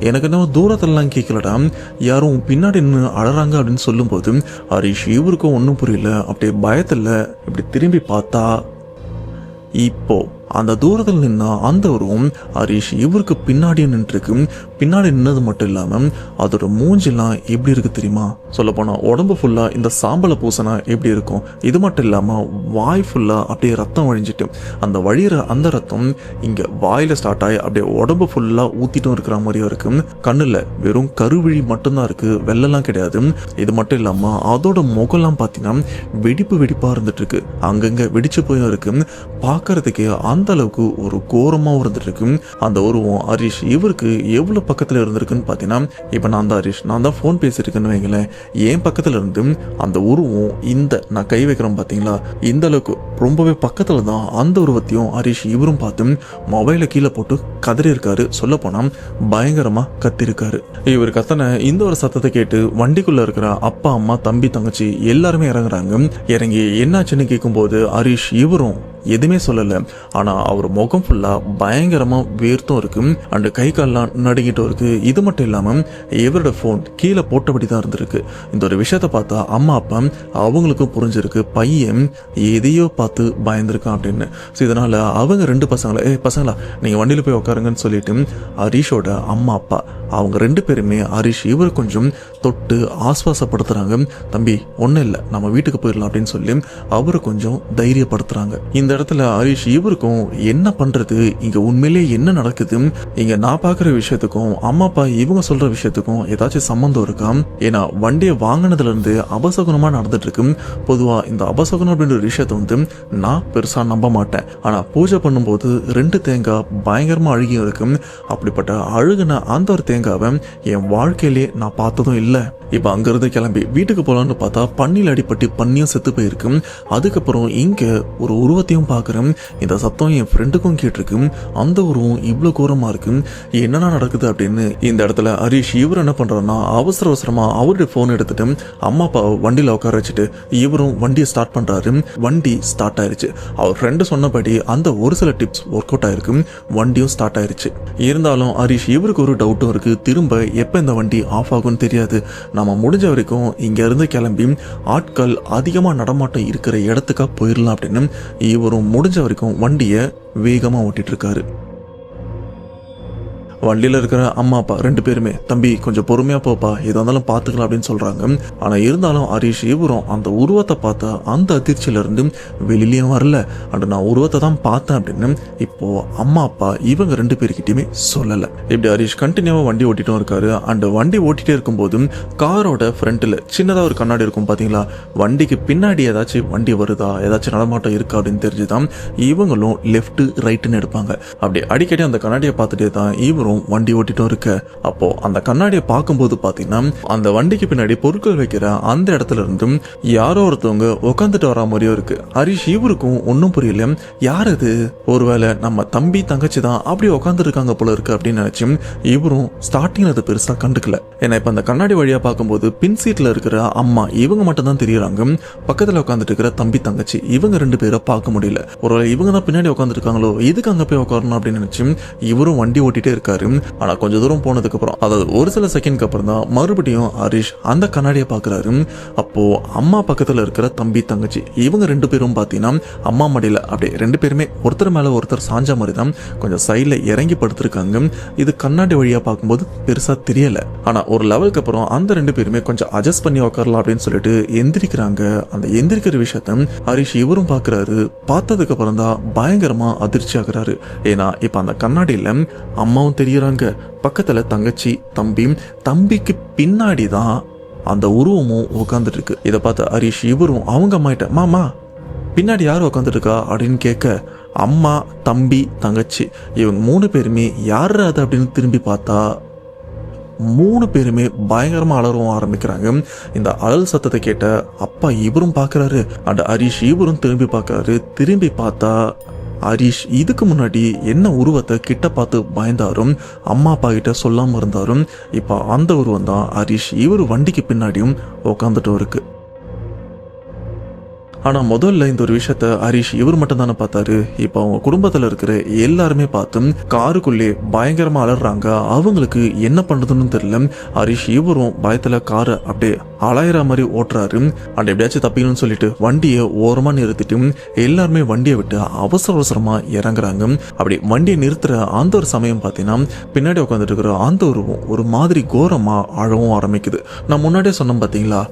எனக்கு என்ன தூரத்திலலாம் கேட்கலடா, யாரும் பின்னாடி நின்று அழறாங்க அப்படின்னு சொல்லும் போது ஹரிஷ் இவருக்கும் ஒன்றும் புரியல. அப்படியே பயத்துல இப்படி திரும்பி பார்த்தா இப்போ அந்த தூரத்தில் நின்னா அந்த உருவம் ஹரிஷ் இவருக்கு பின்னாடி நின்றுருக்கு. பின்னாடி நின்னது மட்டும் இல்லாம அதோட மூஞ்செல்லாம் எப்படி இருக்கு தெரியுமா? சொல்ல போனா உடம்பு ஃபுல்லா இந்த சாம்பலை பூசனா எப்படி இருக்கும், இது மட்டும் இல்லாம வாய் ஃபுல்லா அப்படியே ரத்தம் வழிஞ்சிட்டு அந்த வழியிற அந்த ரத்தம் இங்க வாயில ஸ்டார்ட் ஆகி அப்படியே உடம்பு ஃபுல்லா ஊத்திட்டும் இருக்கிற மாதிரியும் இருக்கு. கண்ணுல வெறும் கருவிழி மட்டும்தான் இருக்கு, வெள்ளெல்லாம் கிடையாது. இது மட்டும் இல்லாம அதோட முகம்லாம் பாத்தீங்கன்னா வெடிப்பா இருந்துட்டு இருக்கு, அங்கங்க வெடிச்சு போயும் இருக்கு. பாக்குறதுக்கு அந்த அளவுக்கு ஒரு கோரமா இருந்துட்டு இருக்கு. அந்த உருவம் ஹரிஷ் இவருக்கு எவ்வளவு பக்கத்துல இருந்திருக்குன்னு பாத்தீங்கன்னா, இப்ப நான் தான் போன் பேசிட்டு இருக்கேன்னு வைங்களேன், என் பக்கத்துல இருந்து அந்த உருவம் இந்த நான் கை வைக்கிறோம் பாத்தீங்களா, இந்த அளவுக்கு ரொம்பவே பக்கத்துல தான் அந்த உருவத்தையும் ஹரிஷ் இவரும் பார்த்து மொபைல கீழே போட்டு கதறி இருக்காரு. சொல்ல போனா பயங்கரமா கத்திருக்காரு. இவர் கத்தனை இந்த ஒரு சத்தத்தை கேட்டு வண்டிக்குள்ள இருக்கிற அப்பா அம்மா தம்பி தங்கச்சி எல்லாருமே இறங்குறாங்க. இறங்கி என்னாச்சுன்னு கேட்கும் போது ஹரிஷ் இவரும் எதுவுமே சொல்லல. ஆனா அவர் முகம் ஃபுல்லா பயங்கரமா வேர்த்தும் இருக்கு, அண்ட் கை கால்லாம் நடுங்கிட்டும் இருக்கு. இது மட்டும் இல்லாம இவரோட போன் கீழே போட்டபடி தான் இருந்திருக்கு. இந்த ஒரு விஷயத்த பார்த்தா அம்மா அப்பா அவங்களுக்கும் புரிஞ்சிருக்கு, பையன் எதையோ பார்த்து பயந்துருக்கான் அப்படின்னு. இதனால அவங்க 2 பசங்களா நீங்க வண்டியில போய் உட்காருங்கன்னு சொல்லிட்டு ஹரிஷோட அம்மா அப்பா அவங்க 2 பேருமே ஹரிஷ் இவர் கொஞ்சம் தொட்டு ஆஸ்வாசப்படுத்துறாங்க. தம்பி ஒன்னும் இல்லை, நம்ம வீட்டுக்கு போயிடலாம் அப்படின்னு சொல்லி அவரை கொஞ்சம் தைரியப்படுத்துறாங்க. இந்த இடத்துல ஹரிஷ் இவருக்கும் என்ன பண்றது, இங்க உண்மையிலேயே என்ன நடக்குது, இங்க நான் பாக்குற விஷயத்துக்கும் அம்மா அப்பா இவங்க சொல்ற விஷயத்துக்கும் ஏதாச்சும் சம்பந்தம் இருக்கா? ஏன்னா வண்டியை வாங்கினதுல இருந்து அபசகுனமா நடந்துட்டு இருக்கு. பொதுவா இந்த அபசகுனம் அப்படின்ற விஷயத்த வந்து நான் பெருசா நம்ப மாட்டேன். ஆனா பூஜை பண்ணும்போது 2 தேங்காய் பயங்கரமா அழுகியும் இருக்கு. அப்படிப்பட்ட அழுகுன அந்த ஒரு தேங்காவை என் வாழ்க்கையிலே நான் பார்த்ததும் இல்லை. இப்ப அங்கிருந்து கிளம்பி வீட்டுக்கு போலான்னு பார்த்தா பன்னியில் அடிபட்டு பன்னியும் செத்து போயிருக்கு. அதுக்கப்புறம் இங்க ஒரு உருவத்தையும் பார்க்குறேன். இந்த சத்தம் என் ஃப்ரெண்டுக்கும் கேட்டிருக்கு. அந்த உருவம் இவ்வளவு கோரமா இருக்கு, என்னென்ன நடக்குது அப்படின்னு. இந்த இடத்துல ஹரிஷ் இவர் என்ன பண்றாருன்னா அவசர அவசரமா அவருடைய போன் எடுத்துட்டு அம்மா அப்பா வண்டியில உட்கார வச்சுட்டு இவரும் வண்டியை ஸ்டார்ட் பண்றாரு. வண்டி ஸ்டார்ட் ஆயிருச்சு. அவர் ஃப்ரெண்டு சொன்னபடி அந்த ஒரு சில டிப்ஸ் ஒர்க் அவுட் ஆயிருக்கு. வண்டியும் ஸ்டார்ட் ஆயிருச்சு. இருந்தாலும் ஹரிஷ் இவருக்கு ஒரு டவுட்டும் இருக்கு. திரும்ப எப்ப இந்த வண்டி ஆஃப் ஆகும்னு தெரியாது. நம்ம முடிஞ்ச வரைக்கும் இங்க இருந்து கிளம்பி ஆட்கள் அதிகமா நடமாட்டம் இருக்கிற இடத்துக்கா போயிடலாம் அப்படின்னு இவரும் முடிஞ்ச வரைக்கும் வண்டியை வேகமா ஓட்டிட்டு இருக்காரு. வண்டியில் இருக்கிற அம்மா அப்பா 2 பேருமே தம்பி கொஞ்சம் பொறுமையா போப்பா, எதா இருந்தாலும் பார்த்துக்கலாம் அப்படின்னு சொல்றாங்க. ஆனா இருந்தாலும் ஹரிஷ் இவரும் அந்த உருவத்தை பார்த்தா அந்த அதிர்ச்சியில இருந்து வெளியிலயும் வரல. அண்ட் நான் உருவத்தை தான் பார்த்தேன் அப்படின்னு இப்போ அம்மா அப்பா இவங்க 2 பேருக்கிட்டையுமே சொல்லல. இப்படி ஹரிஷ் கண்டினியூவா வண்டி ஓட்டிட்டும் இருக்காரு. அண்ட் வண்டி ஓட்டிட்டே இருக்கும்போது காரோட ஃப்ரண்ட்ல சின்னதா ஒரு கண்ணாடி இருக்கும் பாத்தீங்களா, வண்டிக்கு பின்னாடி ஏதாச்சும் வண்டி வருதா, ஏதாச்சும் நடமாட்டம் இருக்கா அப்படின்னு தெரிஞ்சுதான் இவங்களும் லெஃப்ட் ரைட்டுன்னு எடுப்பாங்க. அப்படி அடிக்கடி அந்த கண்ணாடியை பார்த்துட்டே தான் இவரும் வண்டி ஓட்டிட்டும் இருக்க. அப்போ அந்த கண்ணாடியை பார்க்கும்போது பாத்தீங்கன்னா அந்த வண்டிக்கு பின்னாடி பொருட்கள் வைக்கிற அந்த இடத்துல இருந்தும் யாரோ ஒருத்தவங்க உட்காந்துட்டு வர மாதிரியும் இருக்கு. ஹரிஷ் இவருக்கும் ஒன்னும் புரியல, யார் அது, ஒருவேளை நம்ம தம்பி தங்கச்சி தான் அப்படி உட்காந்துட்டு இருக்காங்க போல இருக்கு அப்படின்னு நினைச்சு இவரும் ஸ்டார்டிங்ல அது பெருசா கண்டுக்கல. ஏன்னா இப்ப அந்த கண்ணாடி வழியா பார்க்கும்போது பின் சீட்ல இருக்கிற அம்மா இவங்க மட்டும் தான் தெரியறாங்க. பக்கத்துல உட்காந்துட்டு இருக்கிற தம்பி தங்கச்சி இவங்க 2 பேரை பார்க்க முடியல. ஒருவேளை இவங்க தான் பின்னாடி உட்காந்துட்டு இருக்காங்களோ, எதுக்கு அங்க போய் உட்காரணும் அப்படின்னு நினைச்சு இவரும் வண்டி ஓட்டிட்டே இருக்காரு. ஆனா கொஞ்ச தூரம் போனதுக்கு அப்புறம், அதாவது ஒரு சில செகண்ட்க்கு அப்புறம் தான் மறுபடியும் ஹரிஷ் அந்த கண்ணாடியை பாக்குறாரு. அப்போ அம்மா பக்கத்துல இருக்கிற தம்பி தங்கச்சி இவங்க 2 பேரும் பாத்தீங்கன்னா அம்மா மடியில அப்படியே 2 பேருமே ஒருத்தர் மேல ஒருத்தர் சாஞ்ச மாதிரி தான் கொஞ்சம் சைட்ல இறங்கி படுத்திருக்காங்க. இது கண்ணாடி வழியா பார்க்கும்போது பெருசா தெரியல. ஆனா ஒரு லெவலுக்கு அப்புறம் அந்த 2 பேருமே கொஞ்சம் அட்ஜஸ்ட் பண்ணி உட்காரலாம் அப்படின்னு சொல்லிட்டு எந்திரிக்கிறாங்க. அந்த எந்திரிக்கிற விஷயத்த ஹரிஷ் இவரும் பாக்குறாரு. பார்த்ததுக்கு அப்புறம் தான் பயங்கரமா அதிர்ச்சி ஆகுறாரு. ஏன்னா இப்ப அந்த கண்ணாடியில அம்மாவும் தெரியுறாங்க, பக்கத்துல தங்கச்சி தம்பிக்கு பின்னாடி தான் அந்த உருவமும் உட்காந்துட்டு இருக்கு. இதை பார்த்த ஹரிஷ் இவரும் அவங்க அம்மாட்ட மாமா பின்னாடி யாரும் உட்காந்துட்டு இருக்கா அப்படின்னு கேட்க, அம்மா தம்பி தங்கச்சி இவங்க 3 பேருமே யாரு அது அப்படின்னு திரும்பி பார்த்தா 3 பேருமே பயங்கரமா அலறவும் ஆரம்பிக்கிறாங்க. இந்த அலல் சத்தத்தை கேட்ட அப்பா இவரும் பாக்குறாரு. அண்ட் ஹரிஷ் இவரும் திரும்பி பார்க்கறாரு. திரும்பி பார்த்தா ஹரிஷ் இதுக்கு முன்னாடி என்ன உருவத்தை கிட்ட பார்த்து பயந்தாரும், அம்மா அப்பா கிட்ட சொல்லாம இருந்தாரும், இப்ப அந்த உருவம் தான் ஹரிஷ் இவர் வண்டிக்கு பின்னாடியும் உட்காந்துட்டும் இருக்கு. ஆனா முதல்ல இந்த ஒரு விஷயத்த ஹரிஷ் இவர் மட்டும் தானே பார்த்தாரு. இப்ப அவங்க குடும்பத்துல இருக்கிற எல்லாருமே பார்த்தும் காருக்குள்ளே பயங்கரமா அலறாங்க. அவங்களுக்கு என்ன பண்றதுன்னு தெரியல. ஹரிஷ் இவரும் பயத்துல காரை அப்படியே அலையிற மாதிரி ஓட்டுறாரு. அண்ட் எப்படியாச்சும் தப்பிக்கணும்னு சொல்லிட்டு வண்டியை ஓரமா நிறுத்திட்டு எல்லாருமே வண்டியை விட்டு அவசர அவசரமா இறங்குறாங்க. அப்படி வண்டியை நிறுத்துற அந்த ஒரு சமயம் பார்த்தீங்கன்னா பின்னாடி உட்காந்துட்டு இருக்கிற அந்த உருவம் ஒரு மாதிரி கோரமா அழவும் ஆரம்பிக்குது. நான் முன்னாடியே சொன்னேன் பாத்தீங்களா,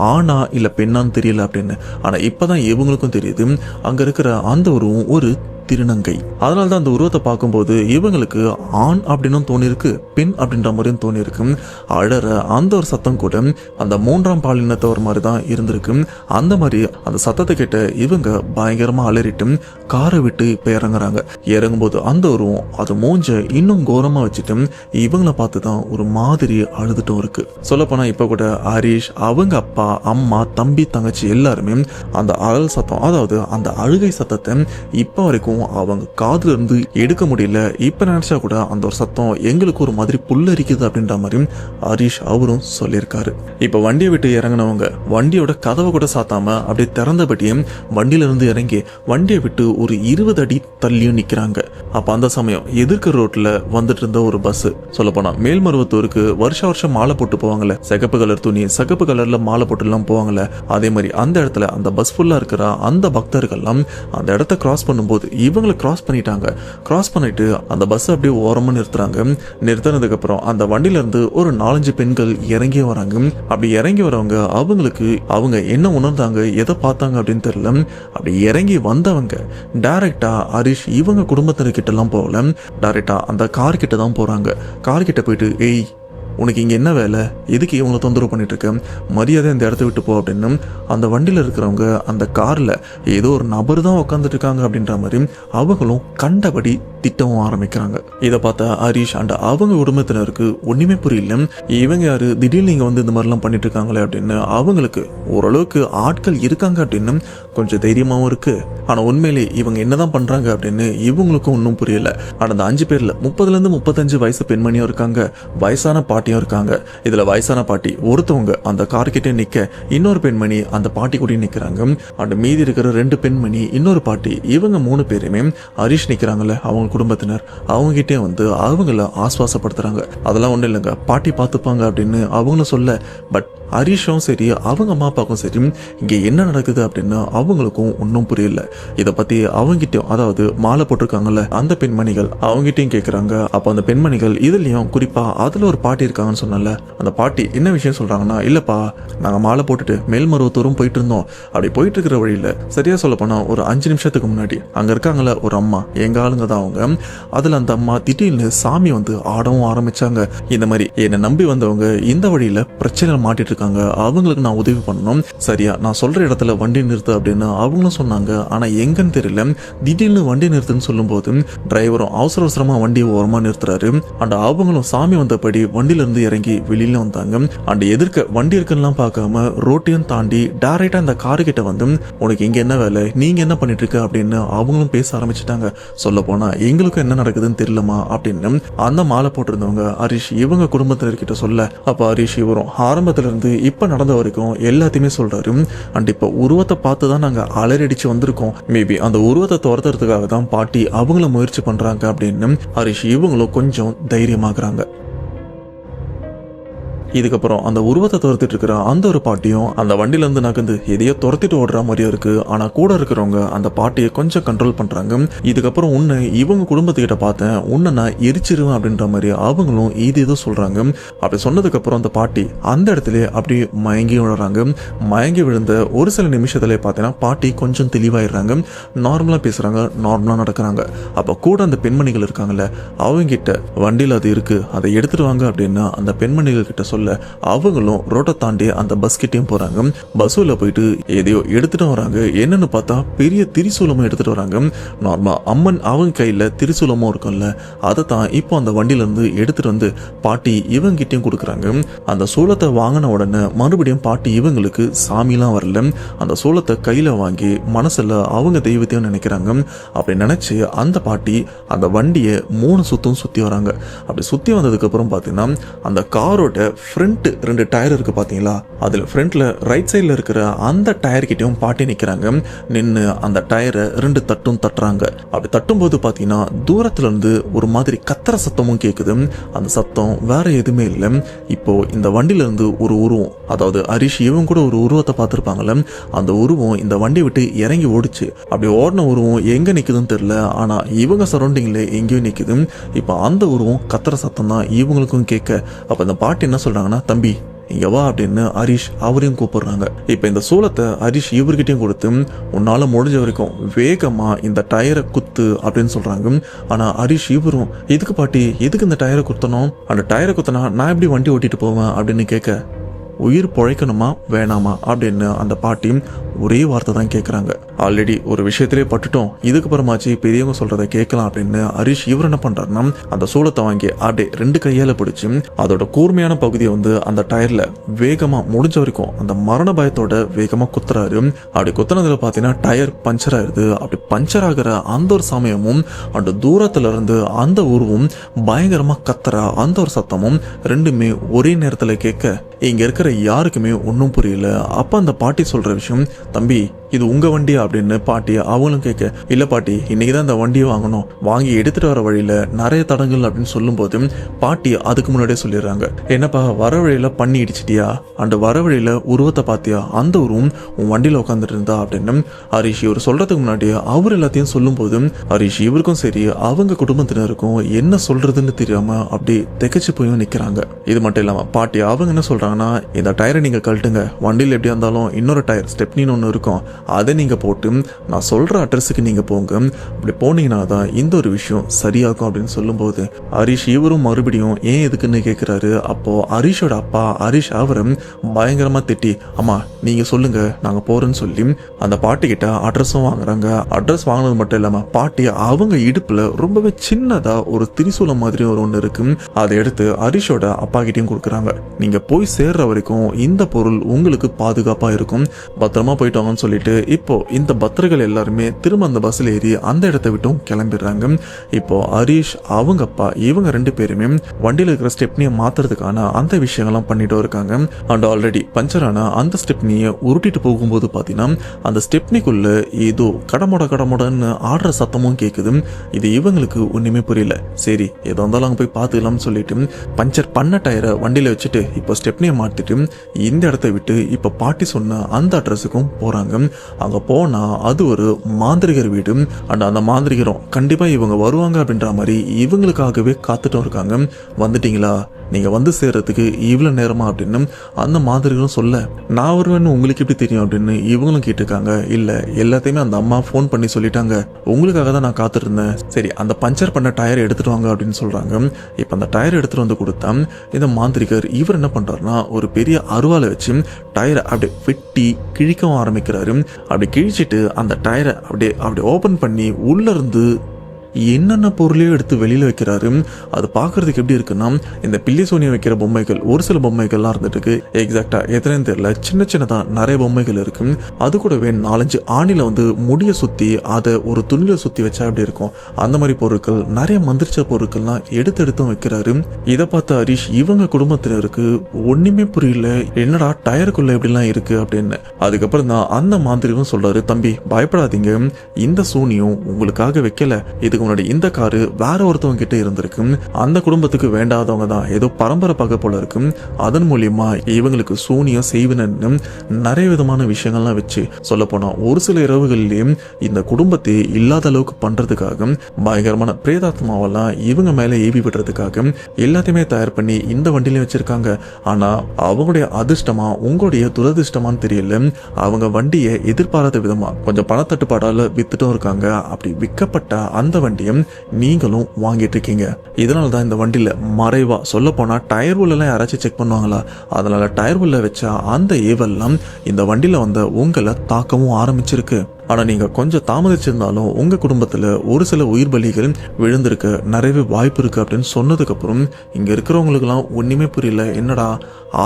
ஆனா இல்ல பெண்ணான்னு தெரியல அப்படின்னு. ஆனா இப்பதான் இவங்களுக்கும் தெரியுது அங்க இருக்கிற அந்த உருவம் ஒரு திருநங்கை. அதனால்தான் அந்த உருவத்தை பார்க்கும்போது இவங்களுக்கு ஆண் அப்படின்னு தோணிருக்கு, பெண் அப்படின்ற மாதிரியும் தோணிருக்கு. அழற அந்த ஒரு சத்தம் கூட அந்த 3ஆம் பாலினத்தவர் மாதிரி தான் இருந்திருக்கு. அந்த மாதிரி அந்த சத்தத்தை கேட்ட இவங்க பயங்கரமா அலறிட்டு காரை விட்டு இப்ப இறங்குறாங்க. இறங்கும்போது அந்த உருவம் அது மூஞ்ச இன்னும் கோரமா வச்சுட்டு இவங்கள பார்த்துதான் ஒரு மாதிரி அழுதுட்டும் இருக்கு. சொல்ல போனா இப்ப கூட ஹரிஷ் அவங்க அப்பா அம்மா தம்பி தங்கச்சி எல்லாருமே அந்த அழல் சத்தம், அதாவது அந்த அழுகை சத்தத்தை இப்ப வரைக்கும் அவங்க காதுல இருந்து எடுக்க முடியல. இப்ப நினைச்சா கூட அந்த ஒரு சத்தம் எங்களுக்கு ஒரு மாதிரி புல்லரிக்குது அப்படின்ற மாதிரி ஹரிஷ் அவரும் சொல்லியிருக்காரு. இப்ப வண்டியை விட்டு இறங்கினவங்க வண்டியோட கதவை கூட சாத்தாம அப்படியே திறந்தபடியே வண்டியில இருந்து இறங்கி வண்டியை விட்டு ஒரு 20 அடி தள்ளியும் நிக்கிறாங்க. அப்ப அந்த சமயம் எதிர்க்க ரோட்ல வந்துட்டு இருந்த ஒரு பஸ், சொல்ல போனா மேல்மருவத்தூருக்கு வருஷம் மாலை போட்டு போவாங்கல்ல, சிகப்பு கலர் துணி சிகப்பு கலர்ல மாலை போட்டு எல்லாம் போவாங்கல்ல, அதே மாதிரி அந்த இடத்துல அந்த பஸ் ஃபுல்லா இருக்கிற அந்த பக்தர்கள்லாம் அந்த இடத்த கிராஸ் பண்ணும்போது இவங்களை கிராஸ் பண்ணிட்டாங்க. கிராஸ் பண்ணிட்டு அந்த பஸ் அப்படியே ஓரமா நிறுத்துறாங்க. நிறுத்தினதுக்கு அப்புறம் அந்த வண்டியில இருந்து ஒரு 4-5 பெண்கள் இறங்கி வராங்க. அப்படி இறங்கி வரவங்க அவங்களுக்கு அவங்க என்ன உணர்ந்தாங்க எதை பார்த்தாங்க அப்படின்னு தெரியல. அப்படி இறங்கி வந்தவங்க டைரக்டா ஹரிஷ் இவங்க குடும்பத்தினர் கிட்ட எல்லாம் போகல, டைரக்டா அந்த கார் கிட்ட தான் போறாங்க. கார் கிட்ட போயிட்டு ஏய் உனக்கு இங்க என்ன வேலை, எதுக்கு இவங்களை தொந்தரவு பண்ணிட்டு இருக்க, மரியாதை இந்த இடத்த விட்டு போ அப்படின்னு அந்த வண்டியில இருக்கிறவங்க அந்த கார்ல ஏதோ ஒரு நபர் தான் உட்காந்துட்டு இருக்காங்க அப்படின்ற மாதிரி அவங்களும் கண்டபடி திட்டவும் ஆரம்பிக்கிறாங்க. இதை பார்த்த ஹரிஷ் அண்ட் அவங்க குடும்பத்தினருக்கு ஒண்ணுமே புரியல. இவங்க யாரு, திடீர்னு நீங்க வந்து இந்த மாதிரிலாம் பண்ணிட்டு இருக்காங்களே அப்படின்னு அவங்களுக்கு ஓரளவுக்கு ஆட்கள் இருக்காங்க அப்படின்னு கொஞ்சம் தைரியமாவும் இருக்கு. ஆனா உண்மையிலே இவங்க என்னதான் பண்றாங்க அப்படின்னு இவங்களுக்கும் ஒன்றும் புரியல. ஆனா அந்த 5 பேர்ல 30லேருந்து 35 வயசு பெண்மணியும் இருக்காங்க, வயசான பாட்டியும் இருக்காங்க. இதுல வயசான பாட்டி ஒருத்தவங்க அந்த கார் கிட்டே நிக்க, இன்னொரு பெண்மணி அந்த பாட்டி கூட நிக்கிறாங்க. அண்ட் மீதி இருக்கிற 2 பெண்மணி, இன்னொரு பாட்டி, இவங்க 3 பேருமே ஹரிஷ் நிக்கிறாங்கல்ல அவங்க குடும்பத்தினர், அவங்க கிட்டே வந்து அவங்கள ஆஸ்வாசப்படுத்துறாங்க. அதெல்லாம் ஒண்ணும் இல்லைங்க, பாட்டி பார்த்துப்பாங்க அப்படின்னு அவங்களும் சொல்ல. பட் ஹரிஷும் சரி அவங்க அம்மா அப்பாவுக்கும் சரி இங்க என்ன நடக்குது அப்படின்னு அவங்களுக்கும் ஒன்றும் புரியல. இதை பத்தி அவங்கிட்டையும், அதாவது மாலை போட்டிருக்காங்கல்ல அந்த பெண்மணிகள், அவங்ககிட்டயும் கேட்கறாங்க. அப்ப அந்த பெண்மணிகள் இதுலயும் குறிப்பா அதுல ஒரு பாட்டி இருக்காங்கன்னு சொன்னல, அந்த பாட்டி என்ன விஷயம் சொல்றாங்கன்னா, இல்லப்பா நாங்க மாலை போட்டுட்டு மேல்மருவத்தூரும் போயிட்டு இருந்தோம். அப்படி போயிட்டு இருக்கிற வழியில சரியா சொல்ல போனா ஒரு 5 நிமிஷத்துக்கு முன்னாடி அங்க இருக்காங்கல்ல ஒரு அம்மா, எங்க ஆளுங்க தான் அவங்க. அதுல அந்த அம்மா திடீர்னு சாமி வந்து ஆடவும் ஆரம்பிச்சாங்க. இந்த மாதிரி என்னை நம்பி வந்தவங்க இந்த வழியில பிரச்சனை மாட்டிட்டு இருக்காங்க, அவங்களுக்கு நான் உதவி பண்ணணும், சரியா நான் சொல்ற இடத்துல வண்டி நிறுத்து அப்படின்னு அவங்களும் சொன்னாங்க. ஆனா எங்கன்னு தெரியல, திடீர்னு வண்டி நிறுத்துன்னு சொல்லும் போது டிரைவரும் அவசர அவசரமா வண்டியை ஓரமா நிறுத்துறாரு. அண்ட் அவங்களும் சாமி வந்தபடி வண்டியில இருந்து இறங்கி வெளியில வந்தாங்க. அண்ட் எதிர்க்க வண்டி இருக்குன்னு பார்க்காம ரோட்டையும் தாண்டி டைரக்டா இந்த காரு கிட்ட வந்து, உனக்கு இங்க என்ன வேலை, நீங்க என்ன பண்ணிட்டு இருக்க அப்படின்னு அவங்களும் பேச ஆரம்பிச்சுட்டாங்க. சொல்ல போனா எங்களுக்கும் என்ன நடக்குதுன்னு தெரியலமா அப்படின்னு அந்த மாலை போட்டிருந்தவங்க ஹரிஷ் இவங்க குடும்பத்தினர்கிட்ட சொல்ல, அப்ப ஹரிஷ் இவரும் ஆரம்பத்துல இருந்து இப்ப நடந்த வரைக்கும் எல்லாத்தையுமே சொல்றாரு. அண்ட் இப்ப உருவத்தை பார்த்து தான் நாங்க அலறடிச்சு வந்திருக்கோம், மேபி அந்த உருவத்தை துரத்துறதுக்காக தான் பாட்டி அவங்கள முயற்சி பண்றாங்க அப்படின்னு ஹரிஷ் இவங்களும் கொஞ்சம் தைரியமாகறாங்க. இதுக்கப்புறம் அந்த உருவத்தை துரத்திட்டு இருக்கிற அந்த ஒரு பாட்டியும் அந்த வண்டியில இருந்து நகர்ந்து எதையோ துரத்திட்டு ஓடுற மாதிரியும் இருக்கு. ஆனா கூட இருக்கிறவங்க அந்த பாட்டியை கொஞ்சம் கண்ட்ரோல் பண்றாங்க. இதுக்கப்புறம் உன்னை இவங்க குடும்பத்துக்கிட்ட பார்த்தேன், உன்னை நான் எரிச்சிருவேன் அப்படின்ற மாதிரி அவங்களும் இது ஏதோ சொல்றாங்க. அப்படி சொன்னதுக்கு அப்புறம் அந்த பாட்டி அந்த இடத்துல அப்படி மயங்கி விழுறாங்க. மயங்கி விழுந்த ஒரு சில நிமிஷத்துல பார்த்தீங்கன்னா பாட்டி கொஞ்சம் தெளிவாயிடுறாங்க, நார்மலா பேசுறாங்க, நார்மலா நடக்கிறாங்க. அப்ப கூட அந்த பெண்மணிகள் இருக்காங்கல்ல, அவங்க கிட்ட வண்டியில அது இருக்கு, அதை எடுத்துட்டு வாங்க அப்படின்னு அந்த பெண்மணிகள் கிட்ட சொல்ல, அவங்களும் ரோட்டை தாண்டி அந்த பஸ் கிட்டயும் போறாங்க. பஸ்ல போயிட்டு எதையோ எடுத்துட்டு வராங்க. என்னன்னு பார்த்தா பெரிய திரிசூலமும் எடுத்துட்டு வராங்க. நார்மலா அம்மன் அவங்க கையில திரிசூலமும் இருக்கும்ல, அதை தான் இப்போ அந்த வண்டியில இருந்து எடுத்துட்டு வந்து பாட்டி இவங்க கிட்டயும் கொடுக்குறாங்க. அந்த சூலத்தை வாங்கின உடனே மறுபடியும் பாட்டி இவங்களுக்கு சாமிலாம் வரல, அந்த சூலத்தை கையில வாங்கி மனசுல அவங்க தெய்வத்தையும் நினைக்கிறாங்க. அப்படி நினைச்சு அந்த பாட்டி அந்த வண்டியை 3 சுத்தும் சுத்தி வராங்க. அப்படி சுத்தி வந்ததுக்கு அப்புறம் பாத்தீங்கன்னா அந்த காரோட ஃப்ரண்ட் 2 டயர் இருக்கு பாத்தீங்களா, அதுல ஃப்ரண்ட்ல ரைட் சைட்ல இருக்கிற அந்த டயர் கிட்டயும் பாட்டி நிக்கிறாங்க. நின்னு அந்த டயரை 2 தட்டும் தட்டுறாங்க. அப்படி தட்டும் போது பாத்தீங்கன்னா தூரத்துல இருந்து ஒரு மாதிரி கத்துற சத்தமும் கேக்குது. அந்த சத்தம் வேற எதுவுமே இல்லை, இப்போ இந்த வண்டியில இருந்து ஒரு உருவம், அதாவது ஹரிஷ் இவங்க கூட ஒரு உருவத்தை பார்த்திருப்பாங்கல்ல, அந்த உருவம் இந்த வண்டி விட்டு இறங்கி ஓடிச்சு. அப்படி ஓடின உருவம் எங்க நிக்குதுன்னு தெரியல, ஆனா இவங்க சரௌண்டிங்ல எங்கேயும் நிக்குது. இப்போ அந்த உருவம் கத்துற சத்தம் தான் இவங்களுக்கும் கேட்க, அப்ப இந்த பாட்டி என்ன சொல்றாங்கன்னா, தம்பி இங்க வா அப்படின்னு ஹரிஷ் அவரையும் கூப்பிடுறாங்க. இப்ப இந்த சூலத்தை ஹரிஷ் இவர்கிட்டயும் கொடுத்து, உன்னால முடிஞ்ச வரைக்கும் வேகமா இந்த டயரை குத்து அப்படின்னு சொல்றாங்க. ஆனா ஹரிஷ் இவரும், எதுக்கு பாட்டி, எதுக்கு இந்த டயரை குத்தணும், அந்த டயரை குத்தனா நான் எப்படி வண்டி ஓட்டிட்டு போவேன் அப்படின்னு கேட்க, உயிர் பொழைக்கணுமா வேணாமா அப்படின்னு அந்த பாட்டி ஒரே வார்த்தை தான் கேட்குறாங்க. ஆல்ரெடி ஒரு விஷயத்திலே பட்டுட்டோம், இதுக்கப்புறமாச்சு பெரியவங்க சொல்றதை கேட்கலாம் அப்படின்னு ஹரிஷ் இவர் என்ன பண்றாருன்னா அந்த சூலத்தை வாங்கி அப்படியே 2 கையால பிடிச்சி அதோட கூர்மையான பகுதியை வந்து அந்த டயர்ல வேகமா முடிஞ்ச வரைக்கும் அந்த மரண பயத்தோட வேகமா குத்துறாரு. அப்படி குத்துனதுல பாத்தீங்கன்னா டயர் பஞ்சர் ஆயிருது. அப்படி பஞ்சர் ஆகிற அந்த ஒரு சமயமும் அந்த தூரத்துல இருந்து அந்த உருவும் பயங்கரமா கத்துற அந்த ஒரு சத்தமும் ரெண்டுமே ஒரே நேரத்துல கேட்க இங்க இருக்கிற யாருக்குமே ஒன்னும் புரியல. அப்ப அந்த பாட்டி சொல்ற விஷயம், தம்பி இது உங்க வண்டியா அப்படின்னு பாட்டி அவங்களும் கேட்க, இல்ல பாட்டி இன்னைக்குதான் இந்த வண்டியை வாங்கணும், வாங்கி எடுத்துட்டு வர வழியில நிறைய தடங்கள் அப்படின்னு சொல்லும் போது பாட்டி அதுக்கு முன்னாடியே சொல்லிடுறாங்க, என்னப்பா வர வழியில பண்ணி இடிச்சிட்டியா, அந்த வர வழியில உருவத்தை பாத்தியா, அந்த உருவம் உன் வண்டியில உட்காந்துட்டு இருந்தா அப்படின்னு ஹரிஷ் இவர் சொல்றதுக்கு முன்னாடி அவர் எல்லாத்தையும் சொல்லும் போது ஹரிஷ் இவருக்கும் சரி அவங்க குடும்பத்தினருக்கும் என்ன சொல்றதுன்னு தெரியாம அப்படி திகைச்சு போய் நிக்கிறாங்க. இது மட்டும் இல்லாம பாட்டி அவங்க என்ன சொல்றாங்கன்னா, இந்த டயரை நீங்க கழட்டுங்க, வண்டியில எப்படியா இருந்தாலும் இன்னொரு டயர் ஸ்டெப்னின்னு ஒண்ணு இருக்கும், அதை நீங்கள் போட்டு நான் சொல்கிற அட்ரஸுக்கு நீங்கள் போங்க, அப்படி போனீங்கன்னா தான் இந்த ஒரு விஷயம் சரியாகும் அப்படின்னு சொல்லும்போது ஹரிஷ் இவரும் மறுபடியும் ஏன் எதுக்குன்னு கேட்குறாரு. அப்போது ஹரிஷோட அப்பா ஹரிஷ் அவரை பயங்கரமாக திட்டி, அம்மா நீங்கள் சொல்லுங்கள் நாங்கள் போகிறோன்னு சொல்லி அந்த பாட்டிக்கிட்ட அட்ரஸும் வாங்குறாங்க. அட்ரஸ் வாங்கினது மட்டும் இல்லாமல் பாட்டி அவங்க இடுப்பில் ரொம்பவே சின்னதாக ஒரு திரிசூலம் மாதிரி ஒரு ஒன்று இருக்கு, அதை எடுத்து ஹரிஷோட அப்பா கிட்டையும் கொடுக்குறாங்க. நீங்கள் போய் சேர்ற வரைக்கும் இந்த பொருள் உங்களுக்கு பாதுகாப்பாக இருக்கும், பத்திரமா போயிட்டு வாங்கன்னு சொல்லிட்டு இப்போ இந்த பத்திரங்கள் எல்லாருமே திரும்ப அந்த பஸ்ஸில் ஏறி அந்த இடத்த விட்டும் கிளம்பிடுறாங்க. இப்போ ஹரிஷ் அவங்க அப்பா இவங்க 2 பேருமே வண்டியில் இருக்கிற ஸ்டெப்னியை மாத்துறதுக்கான அந்த விஷயங்கள்லாம் பண்ணிட்டு இருக்காங்க. அண்ட் ஆல்ரெடி பஞ்சரான அந்த ஸ்டெப்னியை உருட்டிட்டு போகும்போது பார்த்தீங்கன்னா அந்த ஸ்டெப்னிக்குள்ள ஏதோ கடமுடன்னு ஆடுற சத்தமும் கேட்குது. இது இவங்களுக்கு ஒன்றுமே புரியல. சரி ஏதோ இருந்தாலும் அங்கே போய் பார்த்துக்கலாம்னு சொல்லிட்டு பஞ்சர் பண்ண டயரை வண்டியில் வச்சுட்டு இப்போ ஸ்டெப்னியை மாட்டிட்டு இந்த இடத்த விட்டு இப்போ பாட்டி சொன்ன அந்த அட்ரஸுக்கும் போகிறாங்க. அங்கே போனால் அது ஒரு மாந்திரிகர் வீடு. அண்ட் அந்த மாந்திரிகரும் கண்டிப்பாக இவங்க வருவாங்க அப்படின்ற மாதிரி இவங்களுக்காகவே காத்துட்டும் இருக்காங்க. வந்துட்டீங்களா, நீங்கள் வந்து சேர்றதுக்கு இவ்வளோ நேரமா அப்படின்னு அந்த மாந்திரிகரும் சொல்ல, நான் வருவேன்னு உங்களுக்கு எப்படி தெரியும் அப்படின்னு இவங்களும் கேட்டிருக்காங்க. இல்லை எல்லாத்தையுமே அந்த அம்மா ஃபோன் பண்ணி சொல்லிட்டாங்க, உங்களுக்காக தான் நான் காத்துருந்தேன். சரி அந்த பஞ்சர் பண்ண டயர் எடுத்துட்டு வாங்க அப்படின்னு சொல்கிறாங்க. இப்போ அந்த டயர் எடுத்துகிட்டு வந்து கொடுத்தா இந்த மாந்திரிகர் இவர் என்ன பண்ணுறாருன்னா ஒரு பெரிய அருவாலை வச்சு டயரை அப்படியே வெட்டி கிழிக்கவும் ஆரம்பிக்கிறாரு. அப்படி கிழிச்சிட்டு அந்த டயரை அப்படியே ஓப்பன் பண்ணி உள்ளேருந்து என்னென்ன பொருளையும் எடுத்து வெளியில் வைக்கிறாரு. அது பார்க்கறதுக்கு எப்படி இருக்குன்னா இந்த பில்லி சோனியை வைக்கிற பொம்மைகள் ஒரு சில பொம்மைகள்லாம் இருந்துட்டு இருக்கு. எக்ஸாக்டாக எத்தனைன்னு தெரியல, சின்னதாக நிறைய பொம்மைகள் இருக்கு. அது கூடவே 4-5 ஆணில வந்து முடியை சுற்றி அதை ஒரு துணியில் சுற்றி வச்சா எப்படி இருக்கும் அந்த மாதிரி பொருட்கள், நிறைய மந்திரிச்ச பொருட்கள்லாம் எடுத்தும் வைக்கிறாரு. இதை பார்த்த ஹரிஷ் இவங்க குடும்பத்தினருக்கு ஒன்றுமே புரியல, என்னடா டயருக்குள்ள எப்படிலாம் இருக்கு அப்படின்னு. அதுக்கப்புறம் தான் அந்த மாந்திரியும் சொல்றாரு, தம்பி பயப்படாதீங்க, இந்த சூனியும் உங்களுக்காக வைக்கல, இதுக்கு முன்னாடி இந்த காரு வேற ஒருத்தவங்க கிட்ட இருந்திருக்கு, அந்த குடும்பத்துக்கு வேண்டாதவங்க தான் ஏதோ பரம்பரை பகை போல இருக்கு, அதன் மூலியமா இவங்களுக்கு சூனியம் செய்வனன்னு நிறைய விதமான விஷயங்கள்லாம் வச்சு சொல்ல போனா ஒரு சில இரவுகள்லயும் இந்த குடும்பத்தை இல்லாத அளவுக்கு பண்றதுக்காக பயங்கரமான பிரேதாத்மாவெல்லாம் இவங்க மேல ஏவி விடுறதுக்காக எல்லாத்தையுமே தயார் பண்ணி இந்த வண்டியில வச்சிருக்காங்க. ஆனா அவங்களுடைய அதிர்ஷ்டமா உங்களுடைய துரதிர்ஷ்டமான்னு தெரியல, அவங்க வண்டியை எதிர்பாராத விதமா கொஞ்சம் பணத்தட்டுப்பாடால வித்துட்டும் இருக்காங்க. அப்படி விற்கப்பட்ட அந்த வண்டியை நீங்களும் வாங்கிட்டு இருக்கீங்க. இதனால தான் இந்த வண்டியில மறைவா சொல்ல போனா டயர் உள்ள யாராச்சும் செக் பண்ணுவாங்களா, அதனால டயர் உள்ள வச்சா அந்த ஏவெல்லாம் இந்த வண்டியில வந்த உங்களை தாக்கவும் ஆரம்பிச்சிருக்கு. ஆனா நீங்க கொஞ்சம் தாமதிச்சிருந்தாலும் உங்க குடும்பத்துல ஒரு சில உயிர் பலிகள் விழுந்திருக்க நிறையவே வாய்ப்பு இருக்கு அப்படின்னு சொன்னதுக்கு அப்புறம் இங்க இருக்கிறவங்களுக்கு எல்லாம் ஒண்ணுமே புரியல, என்னடா